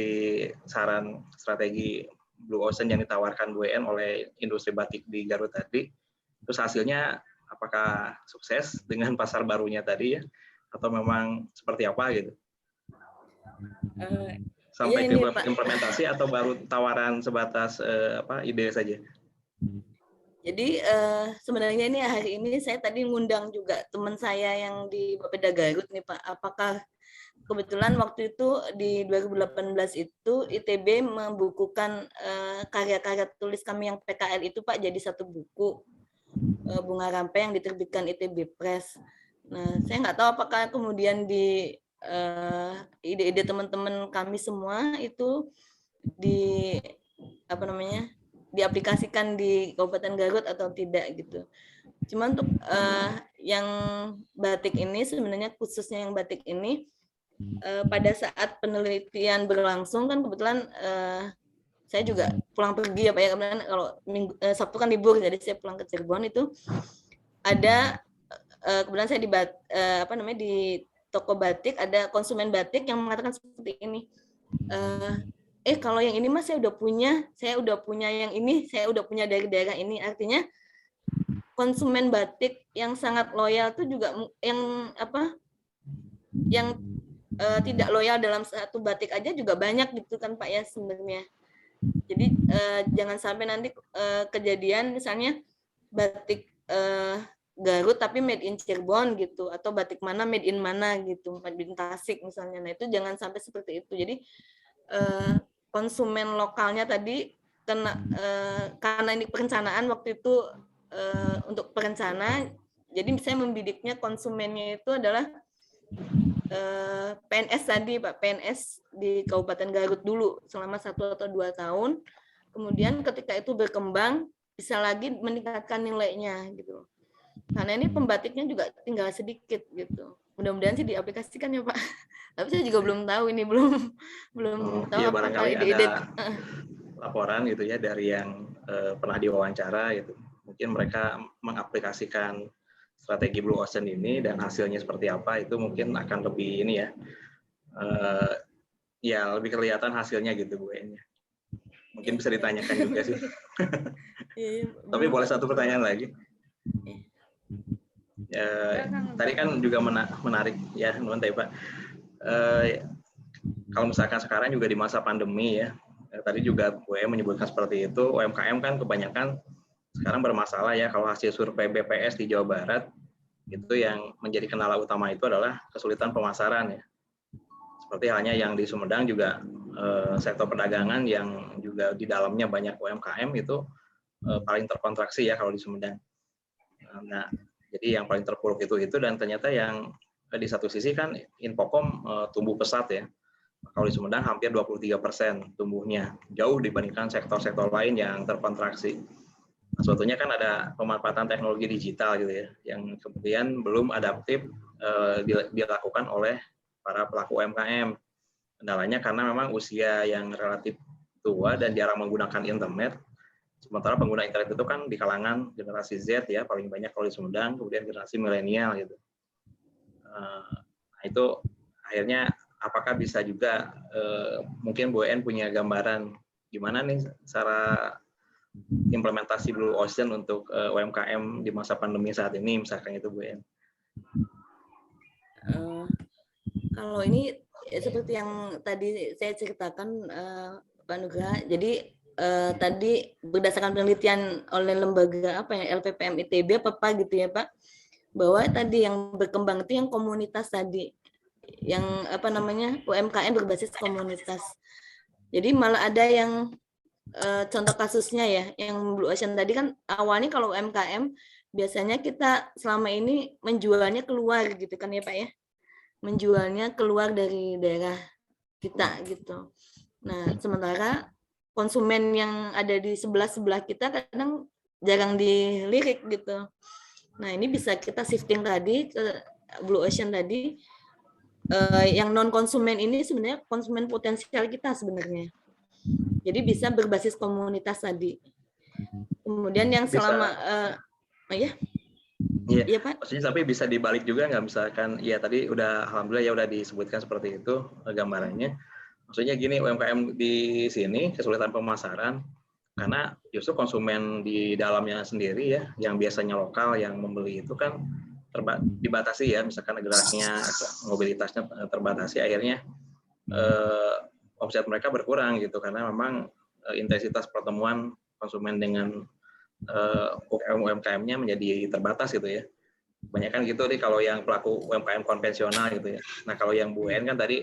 S5: saran strategi Blue Ocean yang ditawarkan Bu En oleh industri batik di Garut tadi? Terus hasilnya apakah sukses dengan pasar barunya tadi ya? Atau memang seperti apa gitu? Sampai
S3: iya,
S5: ke implementasi atau baru tawaran sebatas ide saja?
S3: Jadi sebenarnya ini hari ini saya tadi ngundang juga teman saya yang di Bapeda Garut nih Pak. Apakah kebetulan waktu itu di 2018 itu ITB membukukan karya-karya tulis kami yang PKL itu Pak jadi satu buku Bunga Rampai yang diterbitkan ITB Press. Nah, saya nggak tahu apakah kemudian di ide-ide teman-teman kami semua itu di diaplikasikan di Kabupaten Garut atau tidak gitu. Cuma untuk yang batik ini sebenarnya khususnya yang batik ini pada saat penelitian berlangsung kan kebetulan saya juga pulang pergi ya Pak ya, kemudian kalau Sabtu kan libur jadi saya pulang ke Cirebon itu ada kebetulan saya di toko batik ada konsumen batik yang mengatakan seperti ini. Kalau yang ini Mas saya udah punya yang ini, saya udah punya dari daerah ini. Artinya konsumen batik yang sangat loyal itu juga yang tidak loyal dalam satu batik aja juga banyak gitu kan Pak ya sebenarnya. Jadi jangan sampai nanti kejadian misalnya batik Garut tapi made in Cirebon gitu atau batik mana made in mana gitu, made in Tasik misalnya. Nah, itu jangan sampai seperti itu. Jadi konsumen lokalnya tadi karena ini perencanaan waktu itu untuk perencana, jadi saya membidiknya konsumennya itu adalah PNS tadi Pak, PNS di Kabupaten Garut dulu selama 1 atau 2 tahun. Kemudian ketika itu berkembang bisa lagi meningkatkan nilainya gitu. Karena ini pembatiknya juga tinggal sedikit gitu. Mudah-mudahan sih diaplikasikan ya Pak. Tapi saya juga belum tahu ini belum tahu
S5: iya,
S3: apakah
S5: barangkali
S3: ide-ide
S5: laporan gitu ya dari yang pernah diwawancara gitu. Mungkin mereka mengaplikasikan strategi Blue Ocean ini dan hasilnya seperti apa itu mungkin akan lebih ini ya. Ya lebih kelihatan hasilnya gitu Bu En. Mungkin bisa ditanyakan juga sih. Tapi boleh satu pertanyaan lagi. Tadi kan juga menarik ya teman-teman Pak. Kalau misalkan sekarang juga di masa pandemi ya, tadi juga Bu En menyebutkan seperti itu, UMKM kan kebanyakan sekarang bermasalah ya. Kalau hasil survei BPS di Jawa Barat itu yang menjadi kendala utama itu adalah kesulitan pemasaran ya. Seperti halnya yang di Sumedang juga sektor perdagangan yang juga di dalamnya banyak UMKM itu paling terkontraksi ya kalau di Sumedang. Nah, jadi yang paling terpuruk itu dan ternyata yang di satu sisi kan Infocom tumbuh pesat ya. Kalau di Sumedang hampir 23% tumbuhnya, jauh dibandingkan sektor-sektor lain yang terkontraksi. Nah, sebetulnya kan ada pemanfaatan teknologi digital gitu ya, yang kemudian belum adaptif dilakukan oleh para pelaku UMKM. Kendalanya karena memang usia yang relatif tua dan jarang menggunakan internet. Sementara pengguna internet itu kan di kalangan generasi Z ya, paling banyak kalau di Sumedang, kemudian generasi milenial gitu. Nah, itu akhirnya apakah bisa juga mungkin Bu En punya gambaran gimana nih cara implementasi Blue Ocean untuk UMKM di masa pandemi saat ini misalkan itu Bu En?
S3: Kalau ini seperti yang tadi saya ceritakan Pak Nugra, jadi tadi berdasarkan penelitian oleh lembaga LPPM ITB gitu ya Pak, bahwa tadi yang berkembang itu yang komunitas tadi, yang apa namanya UMKM berbasis komunitas. Jadi malah ada yang contoh kasusnya ya, yang Blue Ocean tadi kan awalnya kalau UMKM biasanya kita selama ini menjualnya keluar gitu kan ya Pak ya, menjualnya keluar dari daerah kita gitu. Nah sementara konsumen yang ada di sebelah kita kadang jarang dilirik gitu. Nah ini bisa kita shifting tadi ke Blue Ocean tadi, yang non konsumen ini sebenarnya konsumen potensial kita sebenarnya. Jadi bisa berbasis komunitas tadi. Kemudian yang
S5: Bisa.
S3: selama ya.
S5: Iya,
S3: Iya Pak.
S5: maksudnya tapi bisa dibalik juga nggak, misalkan ya tadi udah alhamdulillah ya udah disebutkan seperti itu gambarannya. Maksudnya gini, UMKM di sini kesulitan pemasaran karena justru konsumen di dalamnya sendiri ya, yang biasanya lokal yang membeli itu kan dibatasi ya, misalkan geraknya, mobilitasnya terbatasi, akhirnya omset mereka berkurang gitu karena memang intensitas pertemuan konsumen dengan UMKM-nya menjadi terbatas gitu ya. Banyak kan gitu nih kalau yang pelaku UMKM konvensional gitu ya. Nah kalau yang Bu En kan tadi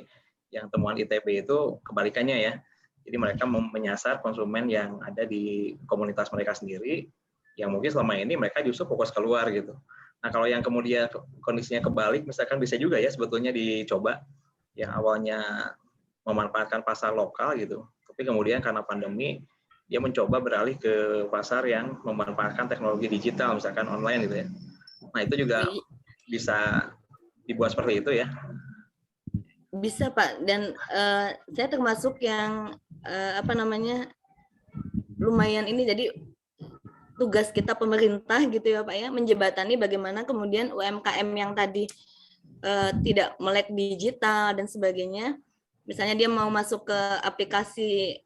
S5: yang temuan ITB itu kebalikannya ya. Jadi mereka menyasar konsumen yang ada di komunitas mereka sendiri, yang mungkin selama ini mereka justru fokus keluar gitu. Nah kalau yang kemudian kondisinya kebalik, misalkan bisa juga ya sebetulnya dicoba, yang awalnya memanfaatkan pasar lokal gitu, tapi kemudian karena pandemi dia mencoba beralih ke pasar yang memanfaatkan teknologi digital, misalkan online gitu ya. Nah itu juga bisa dibuat seperti itu ya.
S3: Bisa Pak, dan saya termasuk yang apa namanya lumayan ini, jadi tugas kita pemerintah gitu ya Pak ya, menjembatani bagaimana kemudian UMKM yang tadi tidak melek digital dan sebagainya, misalnya dia mau masuk ke aplikasi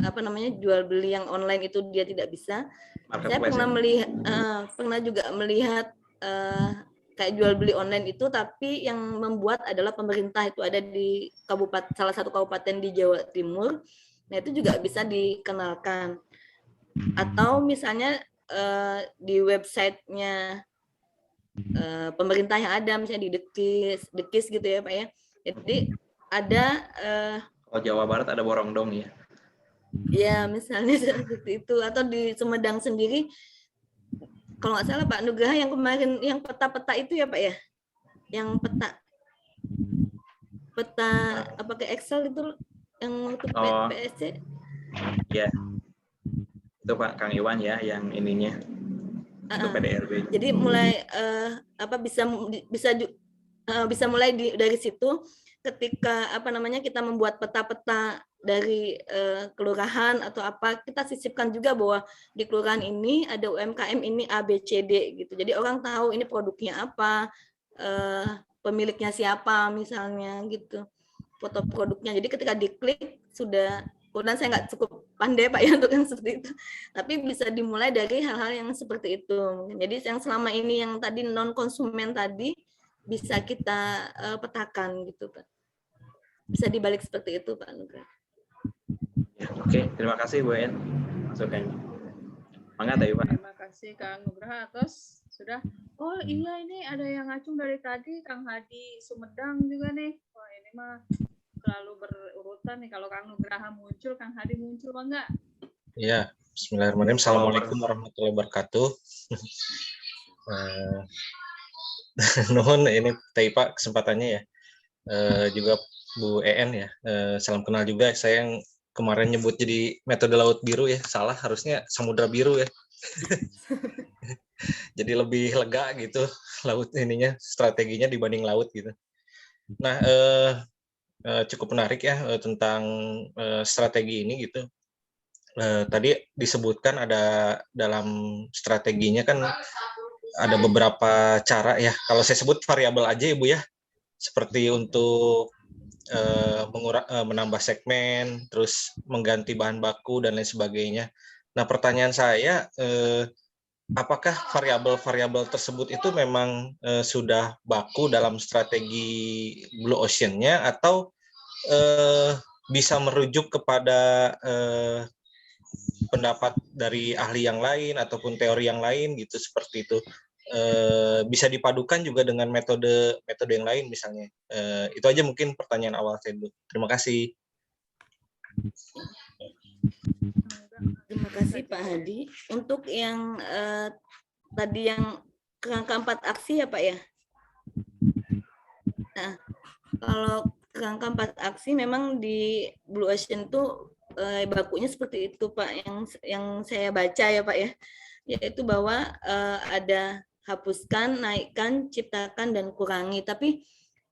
S3: apa namanya jual beli yang online itu dia tidak bisa. Saya pernah melihat pernah juga melihat kayak jual beli online itu, tapi yang membuat adalah pemerintah, itu ada di salah satu kabupaten di Jawa Timur. Nah itu juga bisa dikenalkan. Atau misalnya di websitenya pemerintah yang ada, misalnya di Dekis gitu ya Pak ya. Jadi ada
S5: kalau Jawa Barat ada Borongdong ya.
S3: Ya misalnya seperti itu, atau di Sumedang sendiri kalau nggak salah Pak Nugraha yang kemarin yang peta-peta itu ya Pak ya, yang peta apa ke Excel itu yang waktu PSC.
S5: Ya itu Pak Kang Iwan ya yang ininya itu PDRB.
S3: Jadi mulai apa bisa mulai dari situ, ketika apa namanya kita membuat peta-peta dari kelurahan atau apa, kita sisipkan juga bahwa di kelurahan ini ada UMKM ini ABCD gitu. Jadi orang tahu ini produknya apa, pemiliknya siapa misalnya gitu, foto produknya. Jadi ketika diklik sudah, kemudian saya nggak cukup pandai Pak ya untuk yang seperti itu, tapi bisa dimulai dari hal-hal yang seperti itu. Jadi yang selama ini yang tadi non konsumen tadi bisa kita petakan gitu Pak. Bisa dibalik seperti itu Pak Nugraha.
S5: Oke, terima kasih Bu En masukannya. Mangga tadi Pak.
S2: Terima kasih Kang Nugraha. Terus sudah. Oh iya, ini ada yang ngacung dari tadi, Kang Hadi Sumedang juga nih. Wah ini mah selalu berurutan nih. Kalau Kang Nugraha muncul, Kang Hadi muncul apa enggak?
S6: Iya, bismillahirrahmanirrahim. Assalamualaikum warahmatullahi wabarakatuh. Nuhun ini tadi Pak kesempatannya ya. Juga Bu En ya. Salam kenal juga. Saya yang kemarin nyebut jadi metode laut biru ya. Salah, harusnya samudra biru ya. Jadi lebih lega gitu laut ininya, strateginya dibanding laut gitu. Nah, cukup menarik ya tentang strategi ini gitu. Tadi disebutkan ada dalam strateginya kan ada beberapa cara ya. Kalau saya sebut variabel aja ya Bu ya. Seperti untuk menambah segmen, terus mengganti bahan baku dan lain sebagainya. Nah, pertanyaan saya, apakah variabel-variabel tersebut itu memang sudah baku dalam strategi Blue Ocean-nya, atau bisa merujuk kepada pendapat dari ahli yang lain ataupun teori yang lain gitu, seperti itu. bisa dipadukan juga dengan metode yang lain misalnya. Itu aja mungkin pertanyaan awal saya dulu. Terima kasih.
S3: Terima kasih Pak Hadi. Untuk yang tadi yang kerangka 4 aksi ya Pak ya. Nah, kalau kerangka 4 aksi memang di Blue Ocean itu bakunya seperti itu Pak, yang saya baca ya Pak ya, yaitu bahwa ada hapuskan, naikkan, ciptakan, dan kurangi. Tapi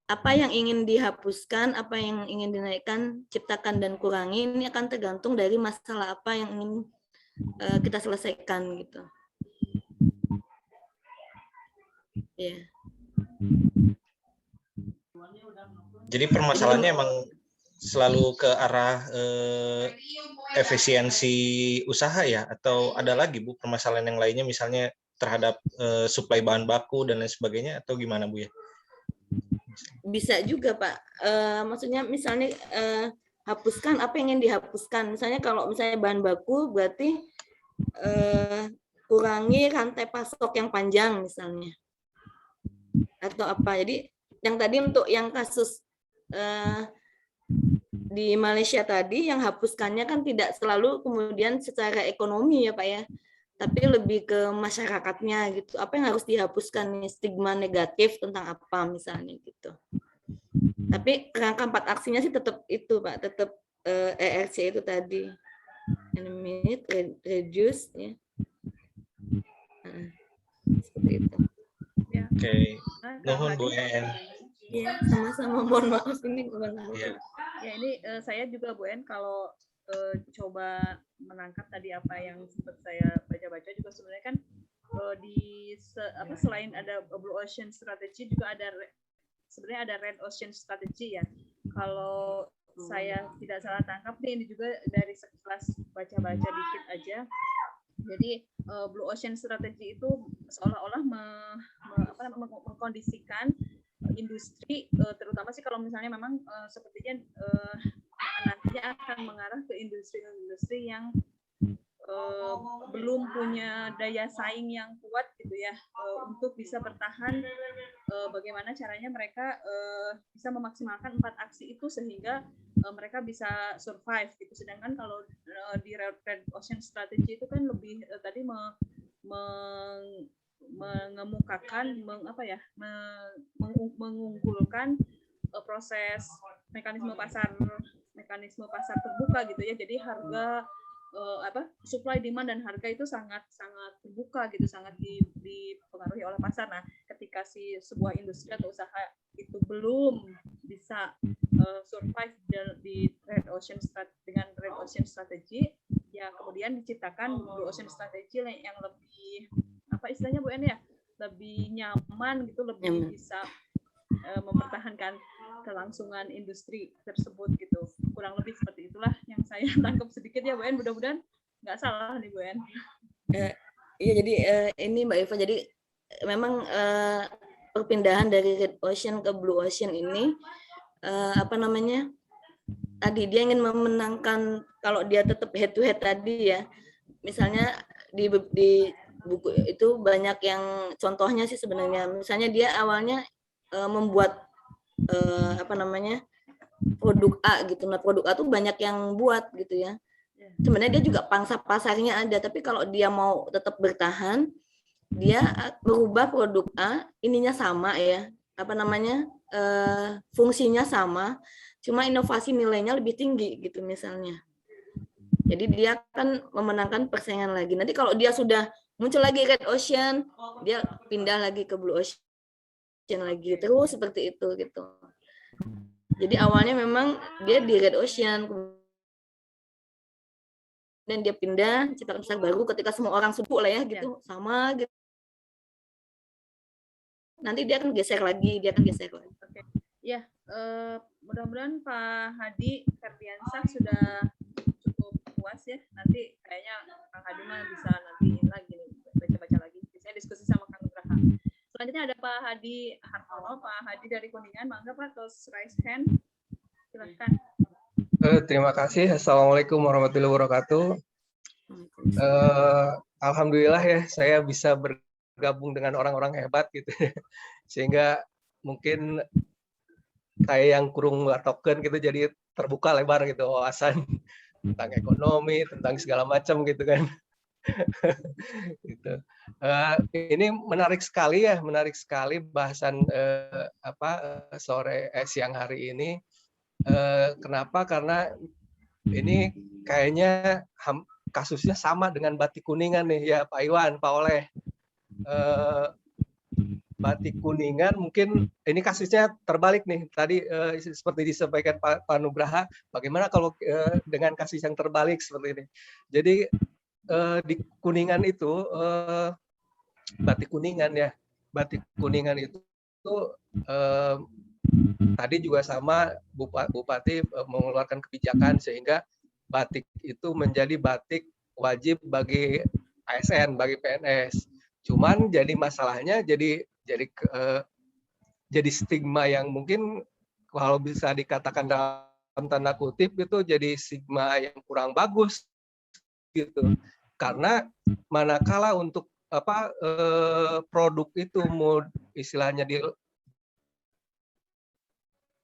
S3: apa yang ingin dihapuskan, apa yang ingin dinaikkan, ciptakan, dan kurangi ini akan tergantung dari masalah apa yang ingin kita selesaikan gitu. Ya.
S6: Jadi permasalahannya emang selalu ke arah efisiensi usaha ya, atau ada lagi Bu permasalahan yang lainnya misalnya terhadap suplai bahan baku dan lain sebagainya, atau gimana Bu ya?
S3: Bisa juga Pak, maksudnya misalnya hapuskan apa yang ingin dihapuskan. Misalnya kalau misalnya bahan baku berarti kurangi rantai pasok yang panjang misalnya, atau apa. Jadi yang tadi untuk yang kasus di Malaysia tadi yang hapuskannya kan tidak selalu kemudian secara ekonomi ya Pak ya, tapi lebih ke masyarakatnya gitu. Apa yang harus dihapuskan nih, stigma negatif tentang apa misalnya gitu. Tapi kerangka 4 aksinya sih tetap itu Pak, tetap ERC itu tadi. Eliminate, reduce ya. Seperti itu.
S2: Ya.
S6: Oke. Nuhun Bu En.
S3: Iya, sama-sama, mohon maaf ini
S6: Ya.
S2: Ya ini saya juga Bu En kalau coba menangkap tadi apa yang sempat saya baca-baca juga sebenarnya kan selain ada Blue Ocean Strategy juga ada sebenarnya ada Red Ocean Strategy ya. Kalau saya tidak salah tangkap nih, ini juga dari sekelas baca-baca dikit aja. Jadi Blue Ocean Strategy itu seolah-olah mengkondisikan industri, terutama sih kalau misalnya memang sepertinya nantinya akan mengarah ke industri-industri yang belum punya daya saing yang kuat gitu ya, untuk bisa bertahan. Bagaimana caranya mereka bisa memaksimalkan 4 aksi itu sehingga mereka bisa survive gitu. Sedangkan kalau di Red Ocean Strategy itu kan lebih tadi mengemukakan mengunggulkan proses mekanisme pasar terbuka gitu ya. Jadi harga supply demand dan harga itu sangat terbuka gitu, sangat dipengaruhi oleh pasar. Nah, ketika sebuah industri atau usaha itu belum bisa survive di dengan Red Ocean Strategy, ya kemudian diciptakan Blue Ocean Strategy yang lebih istilahnya Bu En ya, lebih nyaman gitu, lebih bisa mempertahankan kelangsungan industri tersebut gitu. Kurang lebih seperti itulah yang saya tangkap sedikit ya Bu En, mudah-mudahan nggak salah nih Bu En.
S3: Iya, jadi ini Mbak Eva, jadi memang perpindahan dari Red Ocean ke Blue Ocean ini tadi dia ingin memenangkan, kalau dia tetap head to head tadi ya, misalnya di buku itu banyak yang contohnya sih sebenarnya. Misalnya dia awalnya membuat produk A gitu. Nah, produk A tuh banyak yang buat gitu ya. Sebenarnya dia juga pangsa pasarnya ada, tapi kalau dia mau tetap bertahan, dia merubah produk A, ininya sama ya, fungsinya sama, cuma inovasi nilainya lebih tinggi gitu misalnya. Jadi dia akan memenangkan persaingan lagi. Nanti kalau dia sudah muncul lagi Red Ocean, dia pindah lagi ke Blue Ocean lagi, terus seperti itu gitu. Jadi awalnya memang dia di Red Ocean, dan dia pindah ciptakan pasar baru ketika semua orang subuh lah ya gitu, sama gitu. Nanti dia akan geser lagi.
S2: Oke. Ya, mudah-mudahan Pak Hadi Ferdiansyah sudah cukup puas ya. Nanti kayaknya Kang Hadi mah bisa nanti lagi nih, baca-baca lagi. Biasanya diskusi sama Kang Nugraha. Selanjutnya ada Pak Hadi Hartono, Pak Hadi dari Kuningan. Mangga Pak, terus raise hand. Silakan.
S7: Terima kasih. Assalamualaikum warahmatullahi wabarakatuh. Alhamdulillah ya, saya bisa bergabung dengan orang-orang hebat gitu. Sehingga mungkin kayak yang kurung token gitu jadi terbuka lebar gitu wawasan tentang ekonomi, tentang segala macam gitu kan. Gitu. Ini menarik sekali bahasan siang hari ini. Kenapa? Karena ini kayaknya kasusnya sama dengan batik Kuningan nih ya Pak Iwan, Pak Oleh. Batik Kuningan mungkin ini kasusnya terbalik nih. Tadi seperti disampaikan Pak Nugraha, bagaimana kalau dengan kasus yang terbalik seperti ini. Jadi di Kuningan itu batik Kuningan ya, batik Kuningan itu tadi juga sama Bupati mengeluarkan kebijakan sehingga batik itu menjadi batik wajib bagi ASN, bagi PNS. Cuman jadi masalahnya jadi stigma yang mungkin kalau bisa dikatakan dalam tanda kutip itu jadi stigma yang kurang bagus gitu. Karena manakala untuk produk itu mau istilahnya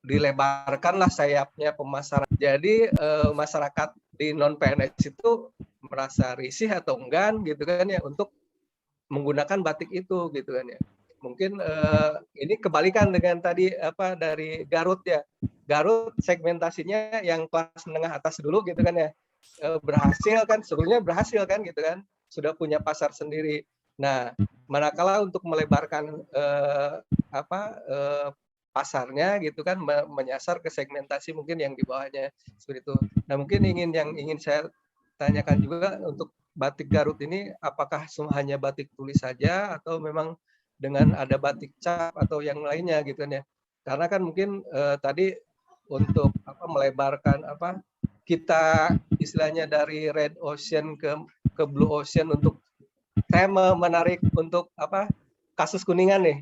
S7: dilebarkanlah sayapnya pemasaran. Jadi masyarakat di non PNS itu merasa risih atau enggan gitu kan ya untuk menggunakan batik itu gitu kan ya. Mungkin ini kebalikan dengan tadi dari Garut ya. Garut segmentasinya yang kelas menengah atas dulu gitu kan ya. Berhasil kan, sebelumnya berhasil kan gitu kan. Sudah punya pasar sendiri. Nah, manakala untuk melebarkan pasarnya gitu kan menyasar ke segmentasi mungkin yang di bawahnya seperti itu. Nah, mungkin yang ingin saya tanyakan juga untuk batik Garut ini apakah hanya batik tulis saja atau memang dengan ada batik cap atau yang lainnya gitu ya. Karena kan mungkin tadi untuk melebarkan kita istilahnya dari red ocean ke blue ocean untuk saya menarik untuk kasus Kuningan nih.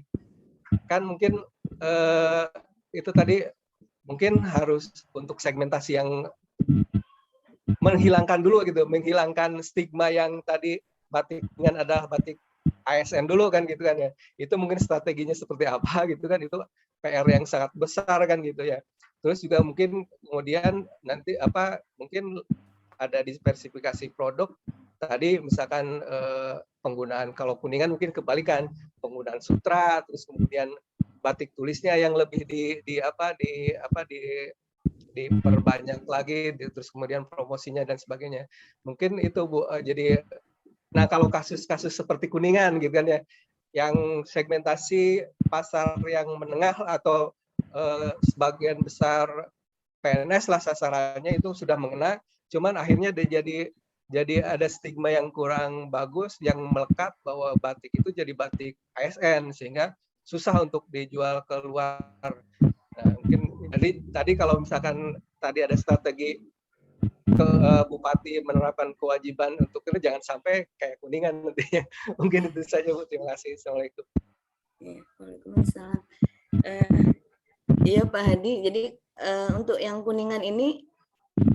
S7: Kan mungkin itu tadi mungkin harus untuk segmentasi yang menghilangkan dulu gitu, menghilangkan stigma yang tadi batik Kuningan adalah batik ASN dulu kan gitu kan ya. Itu mungkin strateginya seperti apa gitu kan, itu PR yang sangat besar kan gitu ya. Terus juga mungkin kemudian nanti mungkin ada diversifikasi produk. Tadi misalkan penggunaan kalau Kuningan mungkin kebalikan, penggunaan sutra, terus kemudian batik tulisnya yang lebih diperbanyak lagi, terus kemudian promosinya dan sebagainya. Mungkin itu Bu. Jadi nah kalau kasus-kasus seperti Kuningan gitu kan ya, yang segmentasi pasar yang menengah atau sebagian besar PNS lah sasarannya itu sudah mengena, cuman akhirnya jadi ada stigma yang kurang bagus yang melekat bahwa batik itu jadi batik ASN sehingga susah untuk dijual keluar. Nah, mungkin tadi kalau misalkan tadi ada strategi Bupati menerapkan kewajiban untuk itu jangan sampai kayak Kuningan nantinya. Mungkin itu saja Bu. Terima kasih. Assalamualaikum.
S3: Ya, Waalaikumsalam. Iya Pak Hadi. Jadi untuk yang Kuningan ini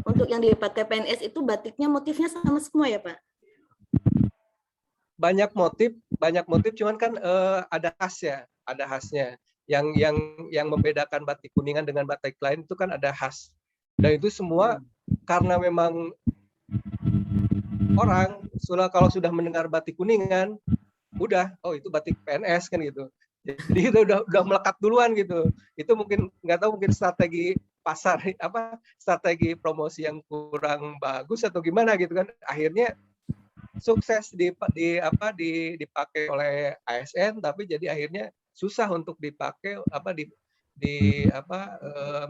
S3: untuk yang dipakai PNS itu batiknya motifnya sama semua ya Pak?
S7: Banyak motif, cuman kan ada khasnya. Yang membedakan batik Kuningan dengan batik lain itu kan ada khas. Dan itu semua karena memang orang kalau sudah mendengar batik Kuningan, udah, oh itu batik PNS kan gitu. Jadi itu udah melekat duluan gitu. Itu mungkin nggak tahu mungkin strategi pasar strategi promosi yang kurang bagus atau gimana gitu kan. Akhirnya sukses dipakai oleh ASN, tapi jadi akhirnya susah untuk dipakai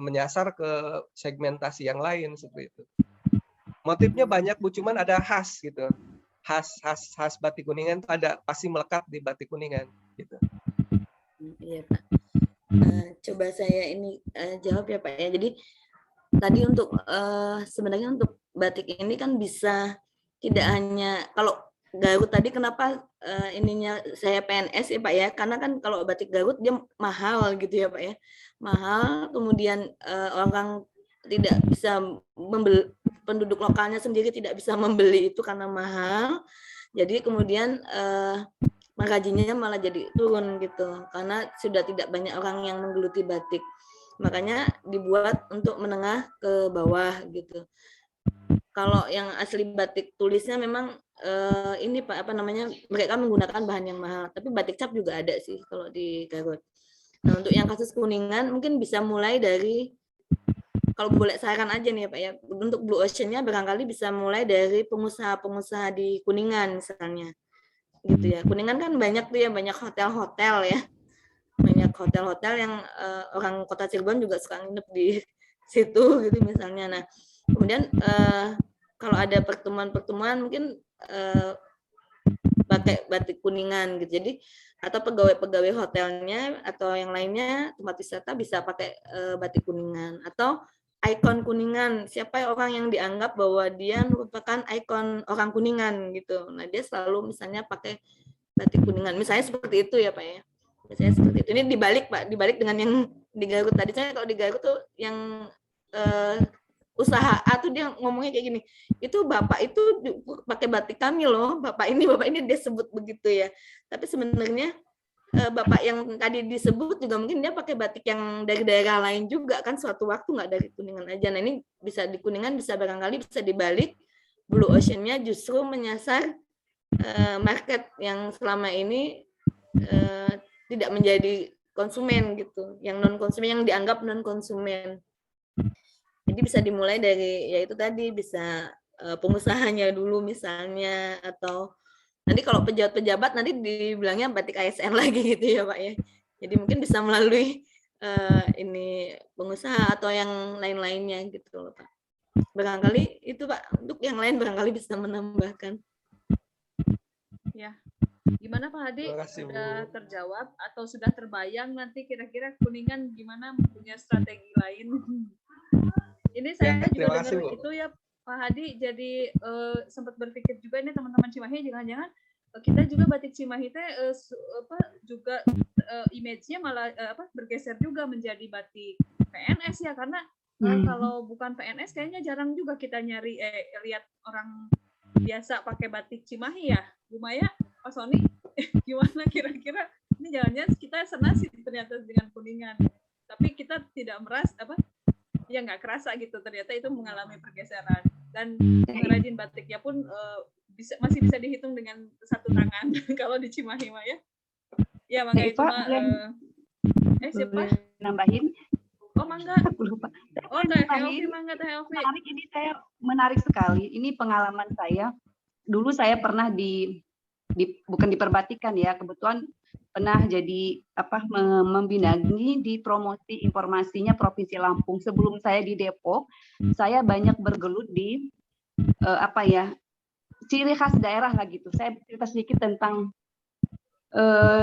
S7: menyasar ke segmentasi yang lain seperti itu. Motifnya banyak Bu, cuman ada khas gitu. Khas batik Kuningan itu ada, pasti melekat di batik Kuningan gitu.
S3: Iya Pak. Coba saya ini jawab ya Pak ya. Jadi tadi untuk sebenarnya untuk batik ini kan bisa tidak hanya kalau Garut tadi kenapa ininya saya PNS ya Pak ya, karena kan kalau batik Garut dia mahal gitu ya Pak ya, mahal, kemudian orang tidak bisa membeli, penduduk lokalnya sendiri tidak bisa membeli itu karena mahal, jadi kemudian mengrajinnya malah jadi turun gitu, karena sudah tidak banyak orang yang menggeluti batik. Makanya dibuat untuk menengah ke bawah gitu. Kalau yang asli batik tulisnya memang ini Pak, apa namanya, mereka menggunakan bahan yang mahal. Tapi batik cap juga ada sih kalau di Garut. Nah, untuk yang kasus Kuningan mungkin bisa mulai dari, kalau boleh saran aja nih ya Pak ya, untuk Blue Ocean-nya barangkali bisa mulai dari pengusaha-pengusaha di Kuningan misalnya. Gitu ya. Kuningan kan banyak tuh ya, banyak hotel-hotel ya. Banyak hotel-hotel yang orang kota Cirebon juga suka nginep di situ gitu misalnya. Nah, kemudian kalau ada pertemuan-pertemuan mungkin pakai batik Kuningan gitu. Jadi atau pegawai-pegawai hotelnya atau yang lainnya tempat wisata bisa pakai batik Kuningan atau ikon Kuningan. Siapa orang yang dianggap bahwa dia merupakan ikon orang Kuningan gitu. Nah, dia selalu misalnya pakai batik Kuningan. Misalnya seperti itu ya Pak ya. Misalnya seperti itu. Ini dibalik Pak, dibalik dengan yang di Garut tadi. Saya kalau di Garut tuh yang usaha A tuh dia ngomongnya kayak gini, itu bapak itu pakai batik kami loh, bapak ini dia sebut begitu ya. Tapi sebenarnya bapak yang tadi disebut juga mungkin dia pakai batik yang dari daerah lain juga kan, suatu waktu nggak dari Kuningan aja. Nah, ini bisa di Kuningan bisa barangkali bisa dibalik, Blue Ocean-nya justru menyasar market yang selama ini tidak menjadi konsumen gitu, yang non konsumen, yang dianggap non konsumen. Jadi bisa dimulai dari ya itu tadi, bisa pengusahanya dulu misalnya, atau nanti kalau pejabat-pejabat nanti dibilangnya batik ASN lagi gitu ya Pak ya. Jadi mungkin bisa melalui ini pengusaha atau yang lain-lainnya gitu loh Pak. Barangkali itu Pak, untuk yang lain barangkali bisa menambahkan.
S2: Ya, gimana Pak Hadi?
S7: Terima kasih,
S2: Sudah
S7: Bu.
S2: terjawab atau sudah terbayang nanti kira-kira Kuningan gimana punya strategi lain? Ini saya
S7: Ya,
S2: juga
S7: terima kasih,
S2: dengar
S7: Bu.
S2: itu ya Pak Hadi, jadi sempat berpikir juga ini teman-teman Cimahi, jangan-jangan kita juga batik Cimahi teh juga image-nya malah bergeser juga menjadi batik PNS ya, karena kalau bukan PNS kayaknya jarang juga kita nyari lihat orang biasa pakai batik Cimahi ya, Bu Maya, Pak Sony, gimana kira-kira ini jangan-jangan kita senasib ternyata dengan Kuningan, tapi kita tidak merasa ya nggak kerasa gitu, ternyata itu mengalami pergeseran, dan pengrajin batiknya pun masih bisa dihitung dengan satu tangan kalau di Cimahi Mah ya. Ya mangga itu mah siapa
S1: nambahin?
S2: Oh mangga.
S1: Aku lupa.
S2: Oh Teh Helvi, mangga Teh Helvi.
S1: Menarik, ini saya menarik sekali. Ini pengalaman saya. Dulu saya pernah bukan diperbatikan ya, kebetulan pernah jadi membinangi di promosi informasinya Provinsi Lampung. Sebelum saya di Depok, saya banyak bergelut di ciri khas daerah lah gitu. Saya cerita sedikit tentang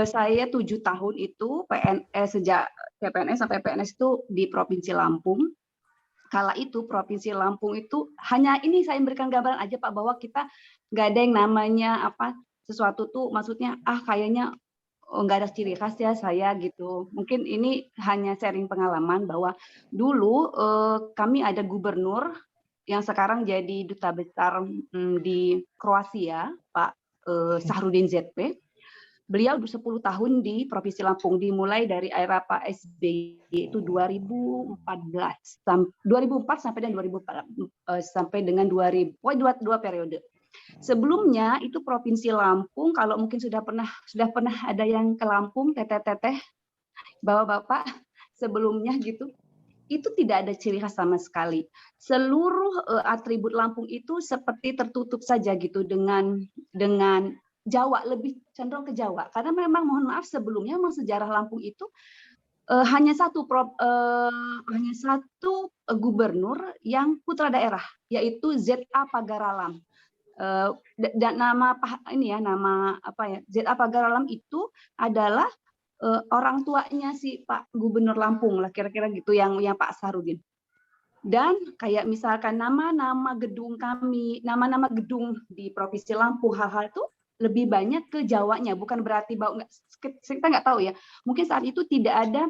S1: saya 7 tahun itu sejak CPNS sampai PNS itu di Provinsi Lampung. Kala itu Provinsi Lampung itu hanya ini, saya memberikan gambaran aja Pak, bahwa kita nggak ada yang namanya sesuatu tuh, maksudnya kayaknya nggak ada ciri khas ya saya gitu. Mungkin ini hanya sharing pengalaman bahwa dulu kami ada gubernur yang sekarang jadi duta besar di Kroasia, Pak Sahrudin ZP. Beliau 10 tahun di Provinsi Lampung, dimulai dari era Pak SBY itu 2004 sampai dengan 2000, pokoknya dua periode. Sebelumnya itu Provinsi Lampung, kalau mungkin sudah pernah ada yang ke Lampung, teteh-teteh, bapak-bapak sebelumnya gitu, itu tidak ada ciri khas sama sekali. Seluruh atribut Lampung itu seperti tertutup saja gitu dengan Jawa, lebih cenderung ke Jawa, karena memang mohon maaf sebelumnya memang sejarah Lampung itu hanya satu gubernur yang putra daerah, yaitu Z.A. Pagaralam. Dan nama Z.A. Pagaralam itu adalah orang tuanya si Pak Gubernur Lampung lah, kira-kira gitu, yang Pak Sahrudin. Dan kayak misalkan nama-nama gedung kami, nama-nama gedung di Provinsi Lampung, hal-hal itu lebih banyak ke Jawanya, bukan berarti bahwa kita nggak tahu ya. Mungkin saat itu tidak ada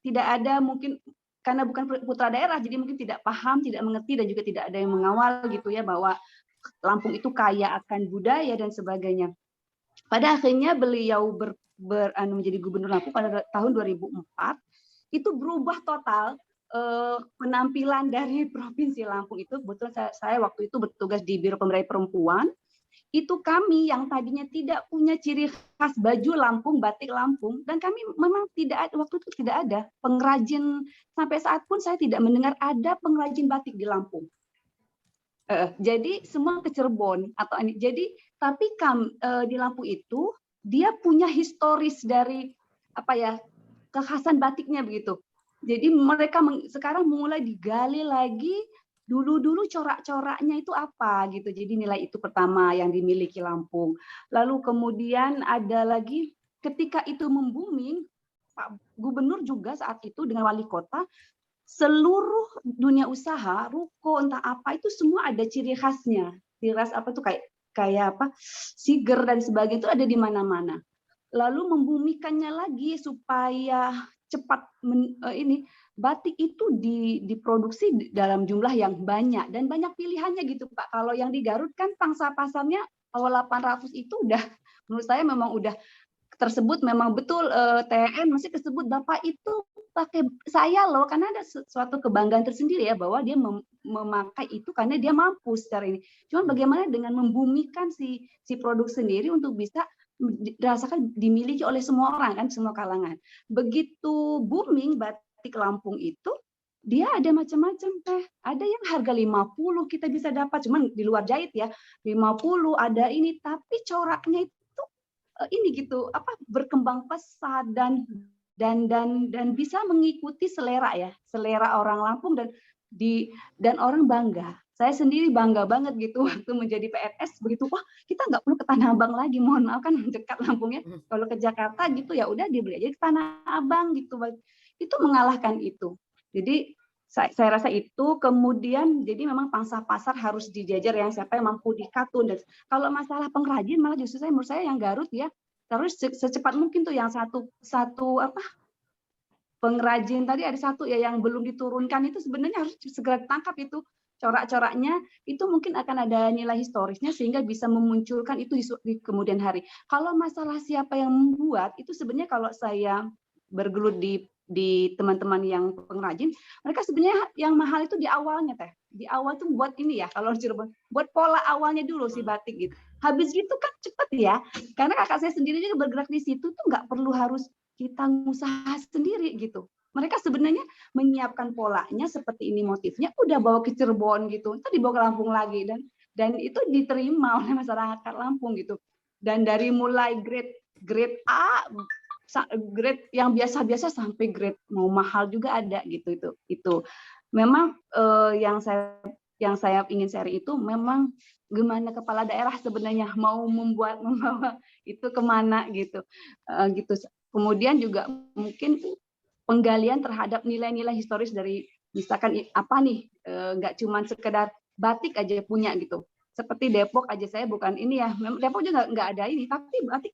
S1: tidak ada, mungkin karena bukan putra daerah, jadi mungkin tidak paham, tidak mengerti, dan juga tidak ada yang mengawal gitu ya, bahwa Lampung itu kaya akan budaya dan sebagainya. Pada akhirnya beliau menjadi gubernur Lampung pada tahun 2004, itu berubah total penampilan dari Provinsi Lampung itu. Kebetulan saya waktu itu bertugas di Biro Pemberdayaan Perempuan. Itu kami yang tadinya tidak punya ciri khas baju Lampung, batik Lampung, dan kami memang tidak ada, waktu itu tidak ada pengrajin, sampai saat pun saya tidak mendengar ada pengrajin batik di Lampung. Jadi semua ke Cirebon jadi tapi di Lampung itu dia punya historis dari apa ya, kekhasan batiknya begitu. Jadi mereka sekarang mulai digali lagi dulu corak-coraknya itu apa gitu. Jadi nilai itu pertama yang dimiliki Lampung. Lalu kemudian ada lagi ketika itu membooming, Pak Gubernur juga saat itu dengan wali kota, seluruh dunia usaha, ruko entah apa itu semua ada ciri khasnya. Ciri khas apa tuh kayak apa? Siger dan sebagainya itu ada di mana-mana. Lalu membumikannya lagi supaya cepat batik itu diproduksi dalam jumlah yang banyak dan banyak pilihannya gitu Pak. Kalau yang di Garut kan pangsa pasarnya awal 800 itu udah menurut saya memang udah tersebut memang betul TN masih tersebut Bapak itu pakai saya loh, karena ada suatu kebanggaan tersendiri ya bahwa dia memakai itu karena dia mampu secara ini. Cuman bagaimana dengan membumikan si produk sendiri untuk bisa dirasakan dimiliki oleh semua orang kan, semua kalangan. Begitu booming batik Lampung itu, dia ada macam-macam Teh. Ada yang harga 50 kita bisa dapat, cuman di luar jahit ya. 50 ada ini, tapi coraknya itu ini gitu, apa berkembang pesat dan bisa mengikuti selera ya, selera orang Lampung dan orang bangga. Saya sendiri bangga banget gitu waktu menjadi PNS begitu, wah kita nggak perlu ke Tanah Abang lagi, mohon maaf kan dekat Lampungnya. Kalau ke Jakarta gitu ya udah dibeli aja ke Tanah Abang gitu. Itu mengalahkan itu. Jadi saya rasa itu kemudian jadi memang pangsa pasar harus dijajar yang siapa yang mampu dikatun. Dan kalau masalah pengrajin malah justru menurut saya yang Garut ya terus secepat mungkin tuh yang satu apa pengrajin tadi ada satu ya yang belum diturunkan itu sebenarnya harus segera ditangkap itu corak-coraknya itu mungkin akan ada nilai historisnya sehingga bisa memunculkan itu di kemudian hari. Kalau masalah siapa yang membuat itu sebenarnya kalau saya bergelut di teman-teman yang pengrajin, mereka sebenarnya yang mahal itu di awalnya Teh. Di awal tuh buat ini ya kalau Cirebon, buat pola awalnya dulu si batik gitu. Habis gitu kan cepet ya. Karena kakak saya sendiri juga bergerak di situ tuh nggak perlu harus kita usaha sendiri gitu. Mereka sebenarnya menyiapkan polanya seperti ini motifnya, udah bawa ke Cirebon gitu, itu dibawa ke Lampung lagi dan itu diterima oleh masyarakat Lampung gitu. Dan dari mulai grade A, grade yang biasa-biasa sampai grade mau mahal juga ada gitu itu. Memang yang saya ingin share itu memang gimana kepala daerah sebenarnya mau membawa itu kemana gitu. Kemudian juga mungkin penggalian terhadap nilai-nilai historis dari misalkan apa nih, nggak cuma sekedar batik aja punya gitu. Seperti Depok aja saya bukan ini ya, Depok juga nggak ada ini, tapi batik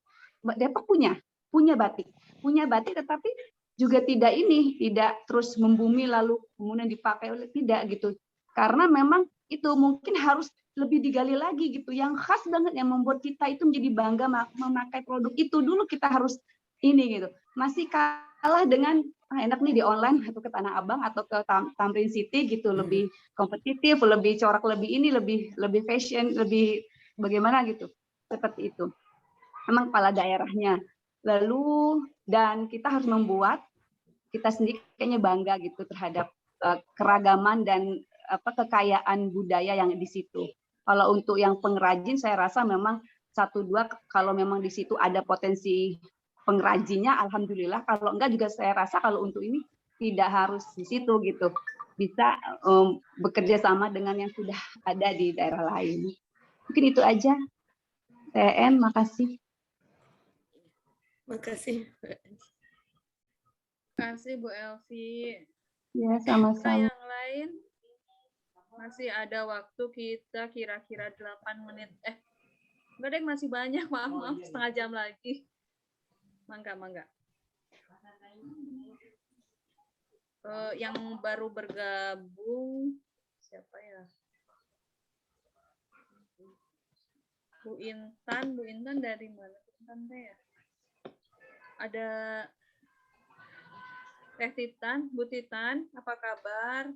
S1: Depok punya batik tetapi juga tidak terus membumi lalu kemudian dipakai oleh tidak gitu. Karena memang itu mungkin harus lebih digali lagi gitu. Yang khas banget yang membuat kita itu menjadi bangga memakai produk itu dulu kita harus ini gitu. Masih kalah dengan enak nih di online atau ke Tanah Abang atau ke Tamrin City gitu, lebih kompetitif, lebih corak, lebih ini, lebih fashion, lebih bagaimana gitu. Seperti itu. Memang kepala daerahnya. Lalu dan kita harus membuat kita sendiri kayaknya bangga gitu terhadap keragaman dan kekayaan budaya yang di situ. Kalau untuk yang pengrajin saya rasa memang 1-2 kalau memang di situ ada potensi pengrajinnya alhamdulillah, kalau enggak juga saya rasa kalau untuk ini tidak harus di situ gitu. Bisa bekerja sama dengan yang sudah ada di daerah lain. Mungkin itu aja. TN, makasih.
S3: Makasih.
S2: Makasih Bu Elvi.
S1: Ya, sama-sama.
S2: Yang lain masih ada waktu kita kira-kira 8 menit. Enggak deh, masih banyak. Maaf, setengah jam lagi. Mangga. Yang baru bergabung siapa ya? Bu Intan dari mana? Bu Intan teh ya? Ada Teh Titan, Bu Titan, apa kabar?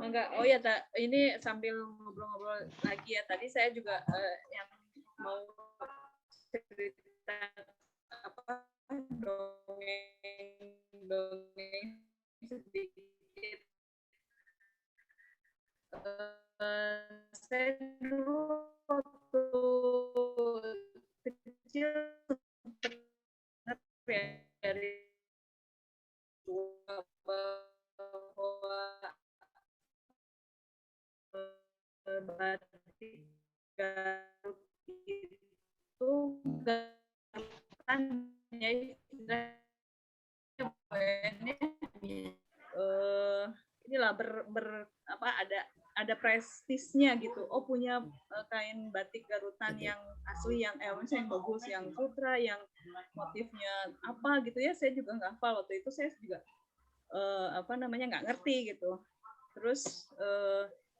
S2: Enggak, oh ya, ini sambil ngobrol-ngobrol lagi ya. Tadi saya juga yang mau cerita apa dongeng sedikit. Saya dulu waktu kecil sempat ya dari bahwa batik Garut itu kan ya inilah apa ada prestisnya gitu. Oh, punya kain batik Garutan yang asli, yang maksudnya yang bagus, yang sutra, yang motifnya apa gitu ya. Saya juga nggak hafal waktu itu. Saya juga apa namanya nggak ngerti gitu. Terus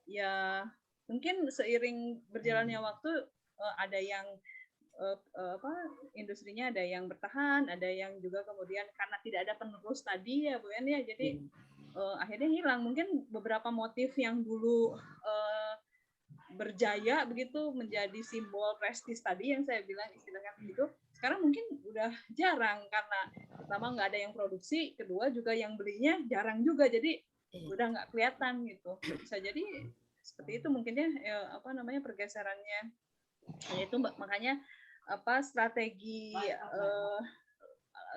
S2: ya mungkin seiring berjalannya waktu ada yang apa industrinya ada yang bertahan, ada yang juga kemudian karena tidak ada penerus tadi ya Bu En ya, jadi akhirnya hilang. Mungkin beberapa motif yang dulu berjaya begitu menjadi simbol prestis tadi yang saya bilang istilahnya begitu, sekarang mungkin udah jarang karena pertama nggak ada yang produksi, kedua juga yang belinya jarang juga, jadi udah nggak kelihatan gitu. Bisa jadi seperti itu mungkin ya apa namanya pergeserannya. Itu makanya apa strategi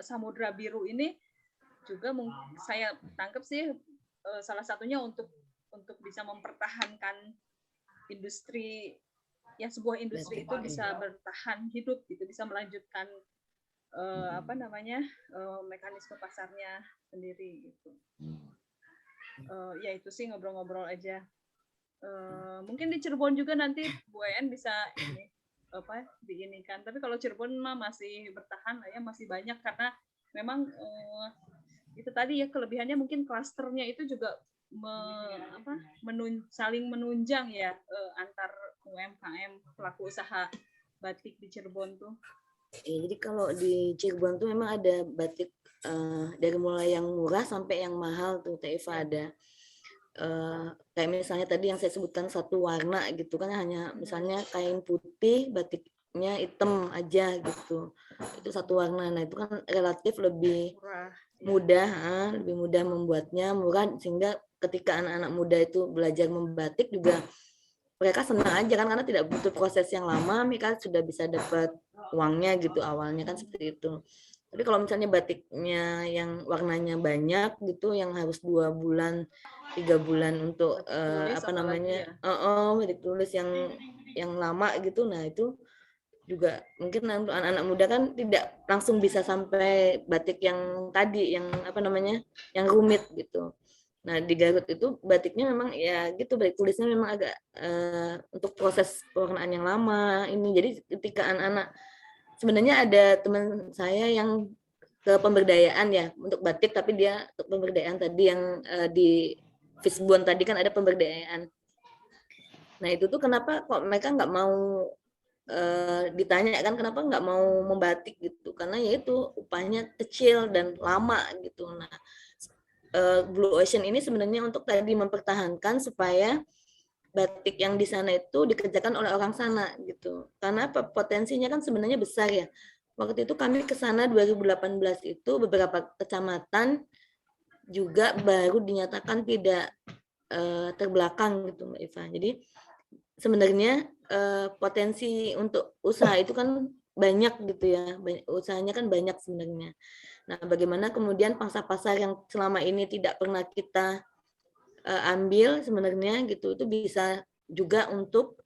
S2: Samudra Biru ini juga saya tangkap sih salah satunya untuk bisa mempertahankan industri, ya sebuah industri itu bisa bertahan hidup gitu, bisa melanjutkan apa namanya mekanisme pasarnya sendiri gitu. Ya itu sih ngobrol-ngobrol aja. Mungkin di Cirebon juga nanti Bu En bisa ini apa diinikan. Tapi kalau Cirebon mah masih bertahan ya, masih banyak karena memang itu tadi ya kelebihannya mungkin klasternya itu juga saling menunjang ya antar UMKM pelaku usaha batik di Cirebon tuh.
S3: Ya, jadi kalau di Cirebon tuh memang ada batik dari mulai yang murah sampai yang mahal tuh Teh Eva ada. Kayak misalnya tadi yang saya sebutkan satu warna gitu kan, hanya misalnya kain putih batiknya hitam aja gitu, itu satu warna. Nah itu kan relatif lebih lebih mudah membuatnya, murah, sehingga ketika anak-anak muda itu belajar membatik juga mereka senang aja kan, karena tidak butuh proses yang lama, mereka sudah bisa dapat uangnya gitu awalnya kan seperti itu. Tapi kalau misalnya batiknya yang warnanya banyak gitu, yang harus 2 bulan 3 bulan untuk apa namanya batik tulis yang lama gitu, nah itu juga mungkin untuk anak-anak muda kan tidak langsung bisa sampai batik yang tadi yang apa namanya yang rumit gitu. Nah di Garut itu batiknya memang ya gitu, batik tulisnya memang agak untuk proses pewarnaan yang lama ini. Jadi ketika anak-anak, sebenarnya ada teman saya yang ke pemberdayaan ya untuk batik, tapi dia untuk pemberdayaan tadi yang di Fisbon tadi kan ada pemberdayaan. Nah itu tuh kenapa kok mereka nggak mau ditanya kan kenapa nggak mau membatik gitu, karena ya itu upahnya kecil dan lama gitu. Nah Blue Ocean ini sebenarnya untuk tadi mempertahankan supaya batik yang di sana itu dikerjakan oleh orang sana gitu, karena potensinya kan sebenarnya besar ya. Waktu itu kami ke sana 2018 itu beberapa kecamatan juga baru dinyatakan tidak terbelakang gitu Mbak Eva. Jadi sebenarnya potensi untuk usaha itu kan banyak gitu ya, usahanya kan banyak sebenarnya. Nah, bagaimana kemudian pangsa pasar yang selama ini tidak pernah kita ambil sebenarnya gitu, itu bisa juga untuk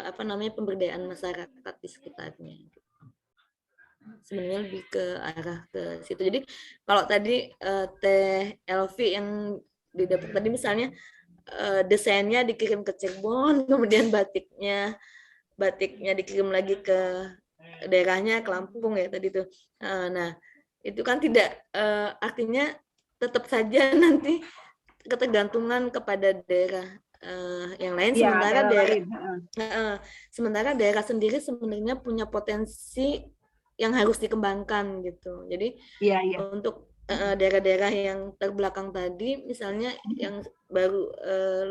S3: apa namanya pemberdayaan masyarakat di sekitarnya. Sebenarnya lebih ke arah ke situ. Jadi kalau tadi Teh Elvi yang di Depok tadi misalnya desainnya dikirim ke Cirebon, kemudian batiknya dikirim lagi ke daerahnya, ke Lampung ya tadi tuh. Nah itu kan tidak artinya tetap saja nanti ketergantungan kepada daerah yang lain,
S1: Iya,
S3: sementara
S1: daerah
S3: daerah
S1: lain.
S3: sementara daerah sendiri sebenarnya punya potensi yang harus dikembangkan gitu. Jadi
S1: Iya, iya.
S3: untuk daerah-daerah yang terbelakang tadi, misalnya yang baru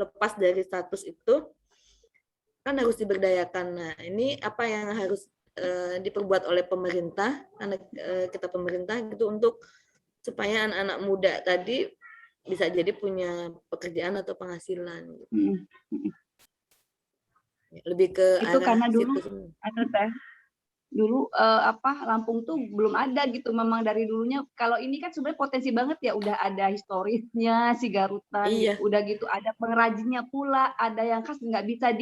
S3: lepas dari status itu, kan harus diberdayakan. Nah, ini apa yang harus diperbuat oleh pemerintah, karena kita pemerintah gitu, untuk supaya anak-anak muda tadi bisa jadi punya pekerjaan atau penghasilan. Gitu. Lebih ke
S1: Itu
S3: arah
S1: karena dulu
S3: situ semua.
S1: dulu Lampung tuh belum ada gitu, memang dari dulunya. Kalau ini kan sebenarnya potensi banget ya, udah ada historisnya si Garutan,
S3: Iya.
S1: udah gitu ada pengrajinnya pula, ada yang khas, nggak bisa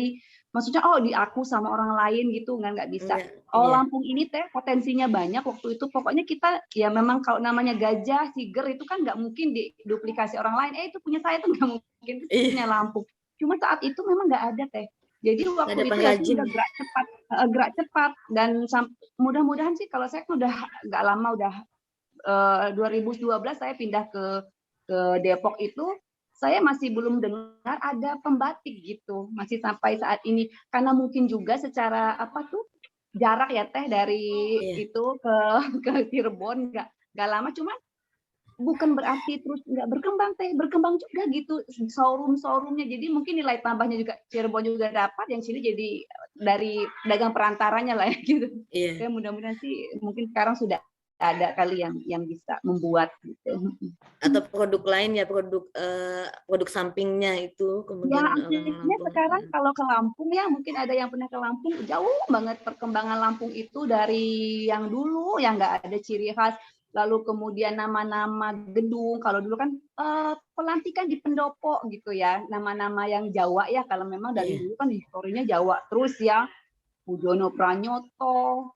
S1: maksudnya diaku sama orang lain gitu, nggak bisa.
S3: Iya.
S1: Lampung ini teh potensinya banyak waktu itu. Pokoknya kita ya memang kalau namanya gajah, siger itu kan nggak mungkin diduplikasi orang lain. Itu punya saya tuh nggak mungkin, itu punya Lampung. Cuma saat itu memang nggak ada teh. Jadi waktu itu ya sih udah gerak cepat dan mudah-mudahan sih, kalau saya udah nggak lama, udah 2012 saya pindah ke Depok itu, saya masih belum dengar ada pembatik gitu, masih sampai saat ini, karena mungkin juga secara jarak ya teh dari itu ke Cirebon nggak lama, cuma bukan berarti terus nggak berkembang teh, berkembang juga gitu showroomnya. Jadi mungkin nilai tambahnya juga Cirebon juga dapat, yang sini jadi dari dagang perantaranya lah ya gitu.
S3: Iya.
S1: Ya mudah-mudahan sih mungkin sekarang sudah ada kali yang bisa membuat gitu.
S3: Atau produk lain ya, produk sampingnya itu kemudian
S1: ya akhirnya sekarang kalau ke Lampung ya, mungkin ada yang pernah ke Lampung, jauh banget perkembangan Lampung itu dari yang dulu yang nggak ada ciri khas. Lalu kemudian nama-nama gedung, kalau dulu kan pelantikan di pendopo gitu ya, nama-nama yang Jawa ya, kalau memang dari dulu kan historinya Jawa terus ya, Pujono Pranyoto,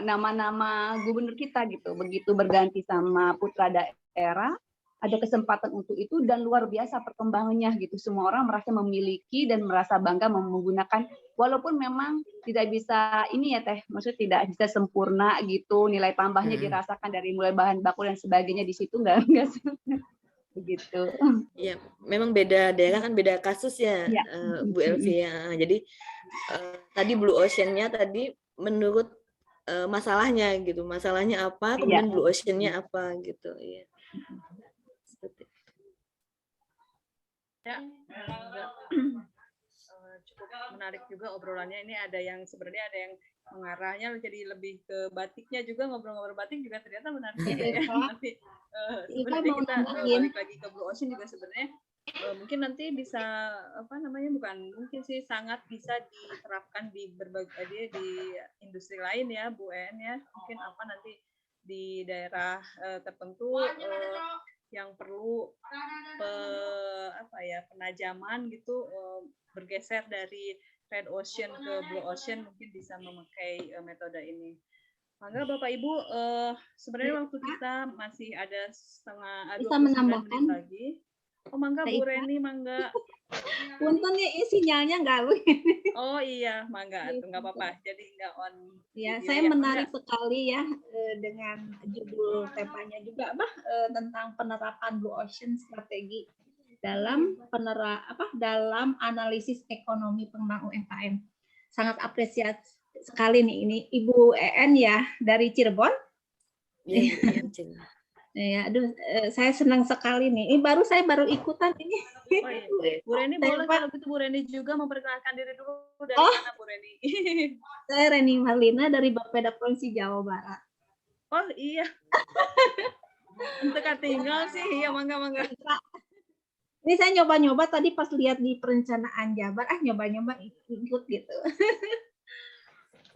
S1: nama-nama gubernur kita gitu. Begitu berganti sama putra daerah, ada kesempatan untuk itu dan luar biasa perkembangannya gitu. Semua orang merasa memiliki dan merasa bangga menggunakan, walaupun memang tidak bisa ini ya teh, maksudnya tidak bisa sempurna gitu, nilai tambahnya dirasakan dari mulai bahan baku dan sebagainya di situ nggak begitu.
S3: Ya, memang beda daerah kan beda kasus ya, Bu Elvi ya. Jadi tadi Blue Ocean-nya tadi menurut masalahnya gitu, masalahnya apa, kemudian Blue Ocean-nya apa gitu. Iya.
S2: Ya, cukup menarik juga obrolannya. Ini ada yang sebenarnya ada yang mengarahnya jadi lebih ke batiknya juga, ngobrol-ngobrol batik juga ternyata menarik juga ya. Nanti sebenarnya kita balik lagi ke Blue Ocean juga sebenarnya mungkin nanti bisa bukan mungkin sih, sangat bisa diterapkan di berbagai di industri lain ya Bu En ya. Mungkin nanti di daerah tertentu yang perlu penajaman gitu, bergeser dari Red Ocean ke Blue Ocean, mungkin bisa memakai metode ini. Mangga Bapak Ibu, sebenarnya waktu kita masih ada 29 menit lagi. Mangga Bu Reni, mangga.
S8: Punten ya, sinyalnya nggak.
S2: Oh iya, mangga, nggak apa-apa. Jadi nggak on.
S8: Ya, saya menarik sekali ya dengan judul temanya juga tentang penerapan Blue Ocean strategi dalam dalam analisis ekonomi pengembangan UMKM. Sangat apresiasi sekali nih ini Ibu En ya dari Cirebon. Ya, aduh, saya senang sekali nih. Ini saya baru ikutan ini.
S2: Oh, iya. Bu Reni boleh kalau gitu Bu Reni juga memperkenalkan diri dulu, dari mana Bu Reni?
S8: Saya Reni Marlina dari Bapeda Provinsi Jawa Barat.
S2: Oh iya. Untuk tinggal sih, ya mangga.
S8: Ini saya nyoba-nyoba tadi pas lihat di perencanaan Jabar, nyoba-nyoba ikut gitu.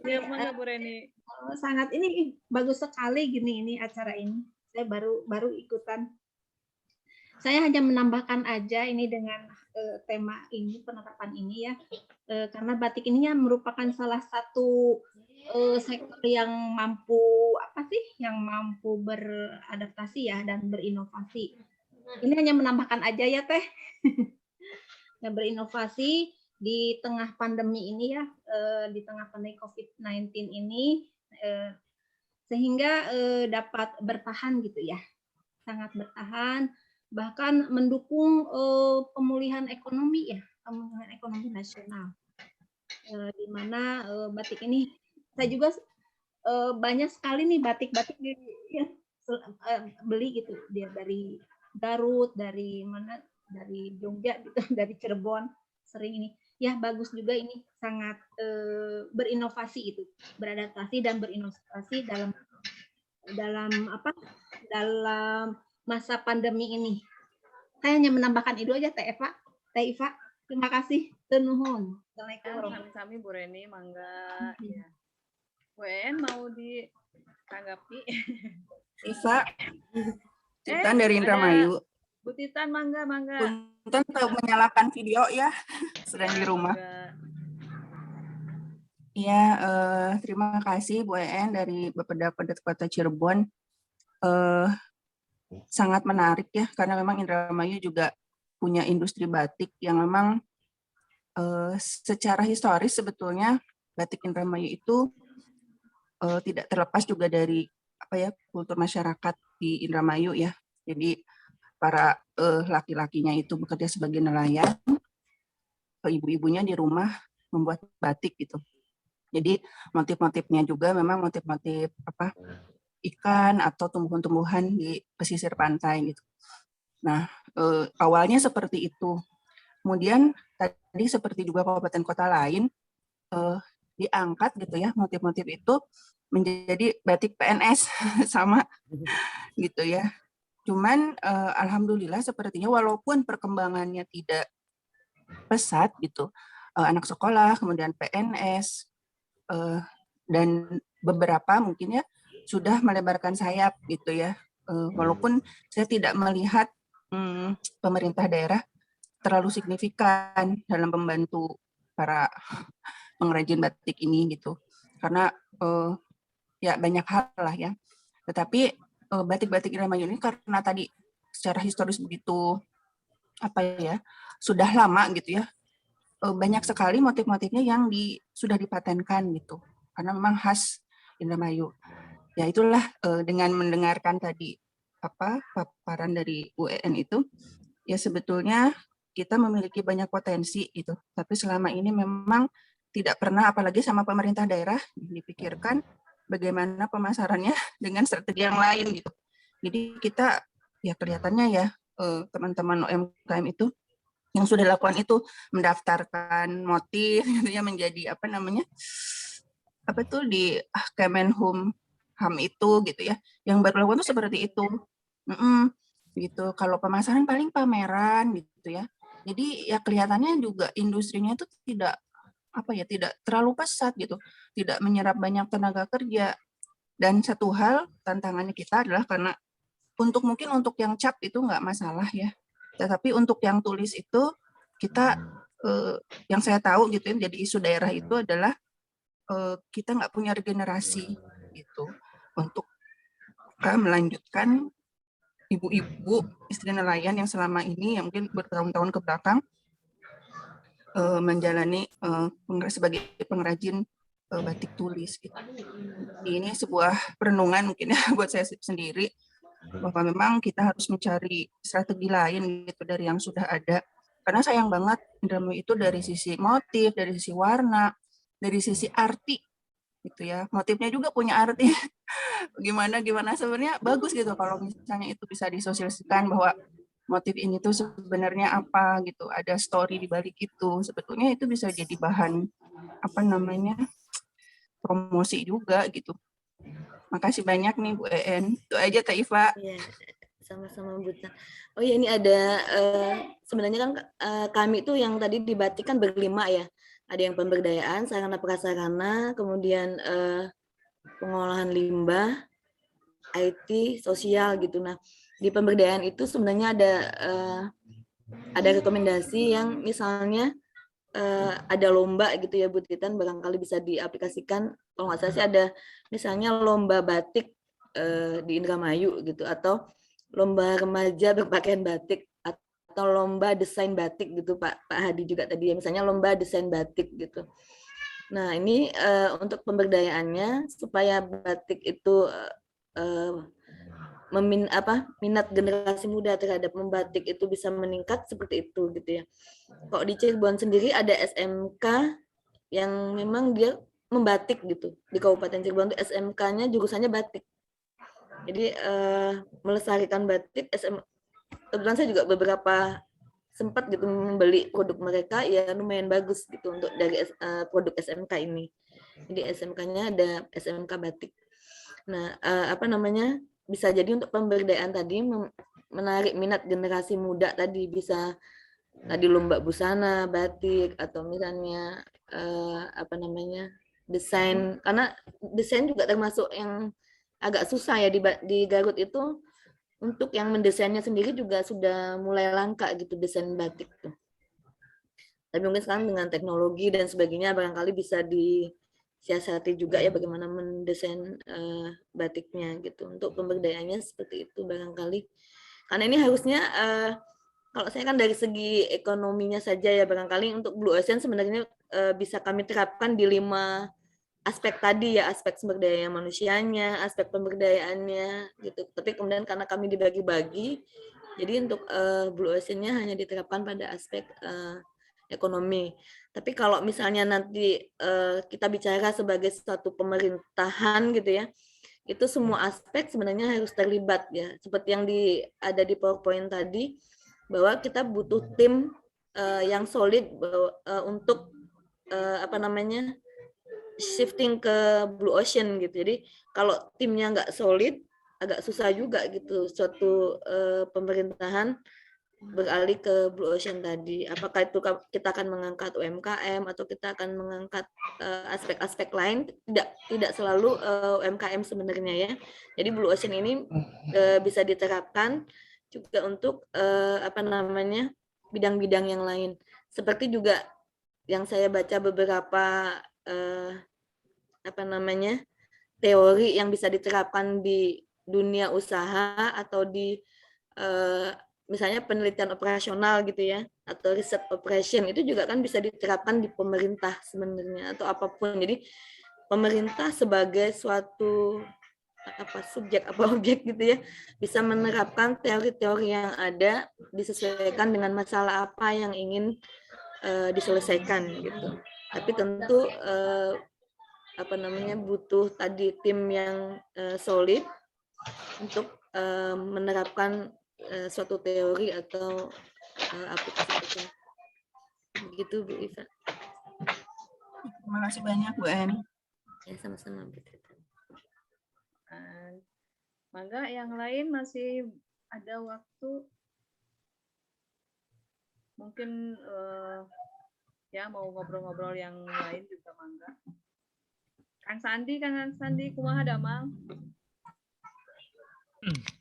S2: Ya mangga Bu Reni.
S8: Sangat ini bagus sekali ini acara ini. Saya baru ikutan. Saya hanya menambahkan aja ini dengan tema ini, penerapan ini ya, karena batik ini ya merupakan salah satu sektor yang mampu beradaptasi ya dan berinovasi. Ini hanya menambahkan aja ya teh, yang berinovasi di tengah pandemi ini ya, di tengah pandemi COVID-19 ini, sehingga dapat bertahan gitu ya, sangat bertahan bahkan mendukung pemulihan ekonomi ya, pemulihan ekonomi nasional. Di mana batik ini saya juga banyak sekali nih batik-batik beli gitu, dia dari Garut, dari mana, dari Jogja gitu, dari Cirebon, sering ini. Ya bagus juga ini, sangat berinovasi itu, beradaptasi dan berinovasi dalam masa pandemi ini. Saya hanya menambahkan itu aja, Teh Iva. Terima kasih. Nuhun. Assalamualaikum.
S2: Sami-sami Bu Reni, mangga. Ya. Bu En mau ditanggapi?
S9: Iva, Titan dari Indramayu.
S2: Bu Titan, mangga.
S9: Punten tahu menyalakan video ya, sedang di rumah. Iya, terima kasih Bu En dari Bapeda Kota Cirebon. Sangat menarik ya, karena memang Indramayu juga punya industri batik yang memang secara historis sebetulnya batik Indramayu itu tidak terlepas juga dari kultur masyarakat di Indramayu ya. Jadi para laki-lakinya itu bekerja sebagai nelayan, ibu-ibunya di rumah membuat batik gitu. Jadi motif-motifnya juga memang motif-motif ikan atau tumbuhan-tumbuhan di pesisir pantai gitu. Nah, awalnya seperti itu. Kemudian tadi seperti juga kabupaten kota lain diangkat gitu ya, motif-motif itu menjadi batik PNS sama gitu ya. Cuman alhamdulillah sepertinya walaupun perkembangannya tidak pesat gitu, anak sekolah, kemudian PNS dan beberapa mungkin ya sudah melebarkan sayap gitu ya. Walaupun saya tidak melihat pemerintah daerah terlalu signifikan dalam membantu para pengrajin batik ini gitu, karena ya banyak hal lah ya. Tetapi batik-batik Indramayu ini karena tadi secara historis begitu sudah lama gitu ya, banyak sekali motif-motifnya yang sudah dipatenkan gitu, karena memang khas Indramayu. Ya itulah dengan mendengarkan tadi paparan dari UEN itu, ya sebetulnya kita memiliki banyak potensi itu, tapi selama ini memang tidak pernah, apalagi sama pemerintah daerah, dipikirkan bagaimana pemasarannya dengan strategi yang lain gitu. Jadi kita ya kelihatannya ya teman-teman UMKM itu yang sudah lakukan itu mendaftarkan motif gitu ya, menjadi di Kemenhum HAM itu gitu ya, yang baru lakukan itu seperti itu. Gitu. Kalau pemasaran paling pameran gitu ya. Jadi ya kelihatannya juga industrinya itu tidak terlalu pesat gitu, tidak menyerap banyak tenaga kerja. Dan satu hal tantangannya kita adalah karena mungkin untuk yang cap itu nggak masalah ya, tetapi untuk yang tulis itu kita yang saya tahu gitu ya, jadi isu daerah itu adalah kita nggak punya regenerasi gitu untuk melanjutkan ibu-ibu istri nelayan yang selama ini yang mungkin bertahun-tahun ke belakang menjalani sebagai pengrajin batik tulis gitu. Ini sebuah perenungan mungkin ya buat saya sendiri, bahwa memang kita harus mencari strategi lain gitu dari yang sudah ada, karena sayang banget Indramayu itu dari sisi motif, dari sisi warna, dari sisi arti gitu ya, motifnya juga punya arti. gimana sebenarnya bagus gitu kalau misalnya itu bisa disosialisasikan bahwa motif ini tuh sebenarnya apa gitu, ada story di balik itu, sebetulnya itu bisa jadi bahan promosi juga gitu. Makasih banyak nih Bu En. Itu aja Teh Iva.
S3: Iya, sama-sama Bu. Oh ya, ini ada sebenarnya kan kami itu yang tadi di batik kan berlima ya. Ada yang pemberdayaan, sarana prasarana, kemudian pengolahan limbah, IT, sosial gitu. Nah, di pemberdayaan itu sebenarnya ada rekomendasi yang misalnya ada lomba gitu ya Bu Titan, barangkali bisa diaplikasikan. Kalau nggak salah sih ada misalnya lomba batik di Indramayu gitu, atau lomba remaja berpakaian batik, atau lomba desain batik gitu Pak Hadi juga tadi ya, misalnya lomba desain batik gitu. Nah ini untuk pemberdayaannya supaya batik itu minat generasi muda terhadap membatik itu bisa meningkat seperti itu gitu ya. Kok di Cirebon sendiri ada SMK yang memang dia membatik gitu. Di Kabupaten Cirebon itu SMK-nya jurusannya batik. Jadi melestarikan batik, kebetulan saya juga beberapa sempat gitu membeli produk mereka, ya lumayan bagus gitu untuk dari produk SMK ini. Jadi SMK-nya ada SMK batik. Nah, bisa jadi untuk pemberdayaan tadi menarik minat generasi muda tadi, bisa tadi lomba busana, batik, atau misalnya desain, karena desain juga termasuk yang agak susah ya di Garut itu. Untuk yang mendesainnya sendiri juga sudah mulai langka gitu, desain batik tuh. Tapi mungkin sekarang dengan teknologi dan sebagainya barangkali bisa disiasati juga ya bagaimana mendesain batiknya gitu. Untuk pemberdayaannya seperti itu barangkali. Karena ini harusnya kalau saya kan dari segi ekonominya saja ya, barangkali untuk Blue Ocean sebenarnya bisa kami terapkan di 5 aspek tadi ya, aspek sumber daya manusianya, aspek pemberdayaannya gitu. Tapi kemudian karena kami dibagi-bagi, jadi untuk Blue Ocean-nya hanya diterapkan pada aspek ekonomi. Tapi kalau misalnya nanti kita bicara sebagai suatu pemerintahan gitu ya, itu semua aspek sebenarnya harus terlibat ya. Seperti yang ada di PowerPoint tadi, bahwa kita butuh tim yang solid untuk shifting ke Blue Ocean gitu. Jadi kalau timnya nggak solid, agak susah juga gitu suatu pemerintahan beralih ke Blue Ocean tadi. Apakah itu kita akan mengangkat UMKM atau kita akan mengangkat aspek-aspek lain? Tidak selalu UMKM sebenarnya ya. Jadi Blue Ocean ini bisa diterapkan juga untuk bidang-bidang yang lain. Seperti juga yang saya baca beberapa teori yang bisa diterapkan di dunia usaha atau di misalnya penelitian operasional gitu ya, atau riset operation, itu juga kan bisa diterapkan di pemerintah sebenarnya atau apapun. Jadi pemerintah sebagai suatu subjek objek gitu ya, bisa menerapkan teori-teori yang ada disesuaikan dengan masalah apa yang ingin diselesaikan gitu. Tapi tentu butuh tadi tim yang solid untuk menerapkan suatu teori atau aplikasi. Begitu Bu Iva.
S9: Terima kasih banyak Bu En.
S3: Ya, sama-sama Bu.
S2: Mangga yang lain masih ada waktu, mungkin ya mau ngobrol-ngobrol yang lain juga mangga. Kang Sandi, kumaha damang?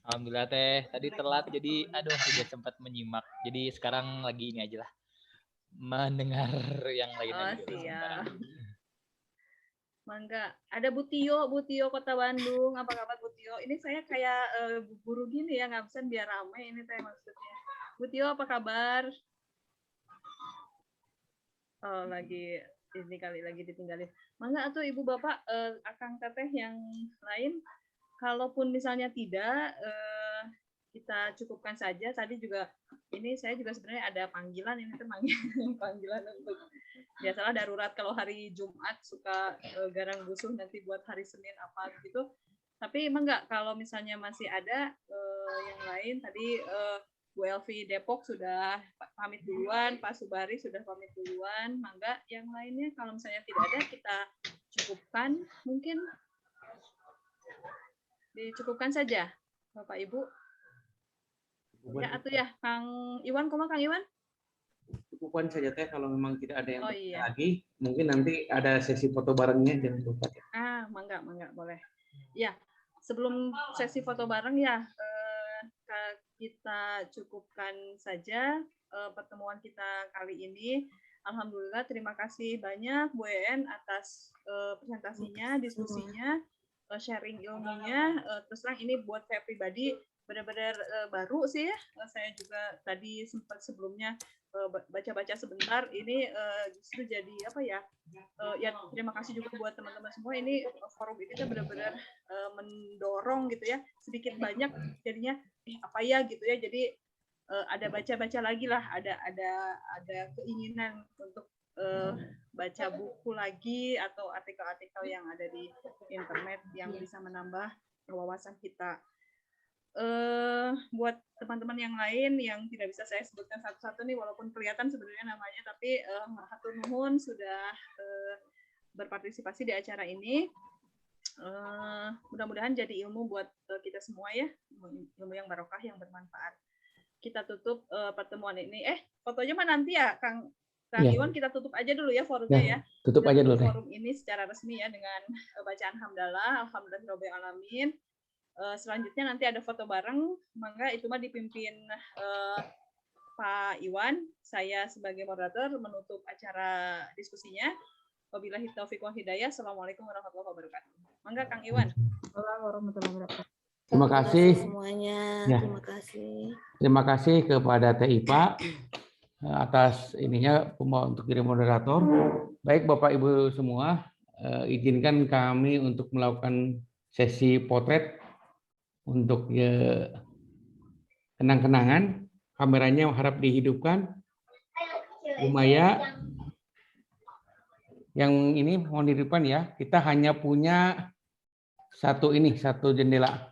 S10: Alhamdulillah teh, tadi telat jadi tidak sempat menyimak. Jadi sekarang lagi ini aja lah, mendengar yang lain aja dulu sementara.
S2: Mangga, ada Bu Tio Kota Bandung. Apa kabar Bu Tio? Ini saya kayak guru gini ya, ngabsen biar rame ini teh maksudnya. Bu Tio apa kabar? Oh, lagi ini kali lagi ditinggalin. Mangga atau Ibu Bapak akang teteh yang lain, kalaupun misalnya tidak kita cukupkan saja. Tadi juga ini saya juga sebenarnya ada panggilan ini panggilan untuk biasalah darurat kalau hari Jumat suka garang busuh nanti buat hari Senin apa gitu. Tapi emang enggak, kalau misalnya masih ada yang lain tadi Bu Elvi Depok sudah pamit duluan, Pak Subari sudah pamit duluan. Mangga yang lainnya kalau misalnya tidak ada kita cukupkan, mungkin dicukupkan saja Bapak Ibu. Ya atau ya Kang Iwan, Kang Iwan?
S11: Cukupkan saja teh, kalau memang tidak ada yang lagi, mungkin nanti ada sesi foto barengnya, jangan lupa.
S2: Mangga boleh. Ya, sebelum sesi foto bareng ya kita cukupkan saja pertemuan kita kali ini. Alhamdulillah, terima kasih banyak Bu En atas presentasinya, diskusinya, sharing ilmunya. Terus terang ini buat saya pribadi benar-benar baru sih ya. Saya juga tadi sempat sebelumnya baca-baca sebentar. Ini justru jadi apa ya? Ya terima kasih juga buat teman-teman semua. Ini forum ini kan benar-benar mendorong gitu ya. Sedikit banyak jadinya apa ya gitu ya. Jadi ada baca-baca lagi lah. Ada keinginan untuk baca buku lagi atau artikel-artikel yang ada di internet yang bisa menambah wawasan kita. Buat teman-teman yang lain yang tidak bisa saya sebutkan satu-satu nih, walaupun kelihatan sebenarnya namanya, tapi hatur nuhun sudah berpartisipasi di acara ini. Mudah-mudahan jadi ilmu buat kita semua ya, ilmu yang barokah, yang bermanfaat. Kita tutup pertemuan ini. Fotonya mah nanti ya, Kang Iwan, kita tutup aja dulu ya forumnya ya.
S11: Tutup aja dulu deh.
S2: Forum ini secara resmi ya dengan bacaan hamdalah, alhamdulillahirabbil alamin. Selanjutnya nanti ada foto bareng, maka itu mah dipimpin Pak Iwan. Saya sebagai moderator menutup acara diskusinya. Wabillahi taufiq wal hidayah. Assalamualaikum warahmatullahi wabarakatuh. Mangga Kang Iwan.
S8: Waalaikumsalam warahmatullahi wabarakatuh.
S3: Terima kasih semuanya.
S11: Ya.
S3: Terima kasih.
S11: Terima kasih kepada Teh Ipa atas ininya untuk jadi moderator. Baik Bapak Ibu semua, izinkan kami untuk melakukan sesi potret untuk kenang-kenangan. Kameranya harap dihidupkan. Umaya yang ini mohon dihidupkan ya. Kita hanya punya satu jendela.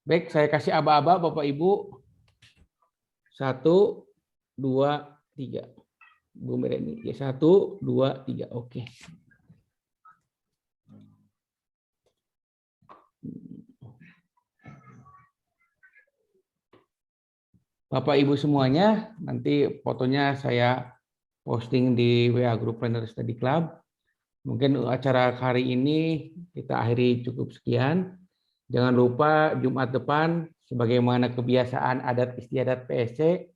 S11: Baik, saya kasih aba-aba Bapak Ibu. 1, 2, 3. Bu Mereni. Ya, 1, 2, 3. Oke. Bapak Ibu semuanya, nanti fotonya saya posting di WA Group Planner Study Club. Mungkin acara hari ini kita akhiri cukup sekian. Jangan lupa Jumat depan, sebagaimana kebiasaan adat istiadat PSC,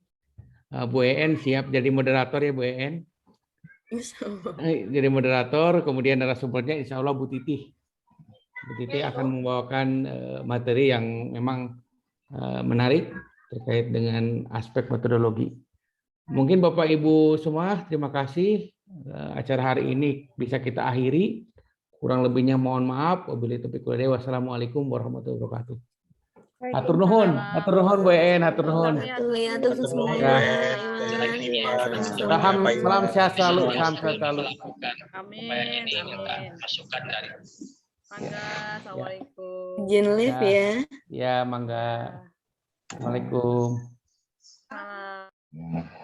S11: Bu En siap jadi moderator ya Bu En. Jadi moderator, kemudian narasumbernya insya Allah Bu Titi. Bu Titi akan membawakan materi yang memang menarik terkait dengan aspek metodologi. Mungkin Bapak Ibu semua, terima kasih. Acara hari ini bisa kita akhiri. Kurang lebihnya mohon maaf. Wabillahi taufiq wal hidayah. Wassalamualaikum warahmatullahi wabarakatuh. Hatur nuhun Bu En, hatur nuhun. Salam sehat selalu, salam sehat selalu.
S2: Amin. Masukan dari mangga. Assalamualaikum.
S3: Izin live ya.
S11: Ya, mangga. Assalamualaikum.
S2: Salam.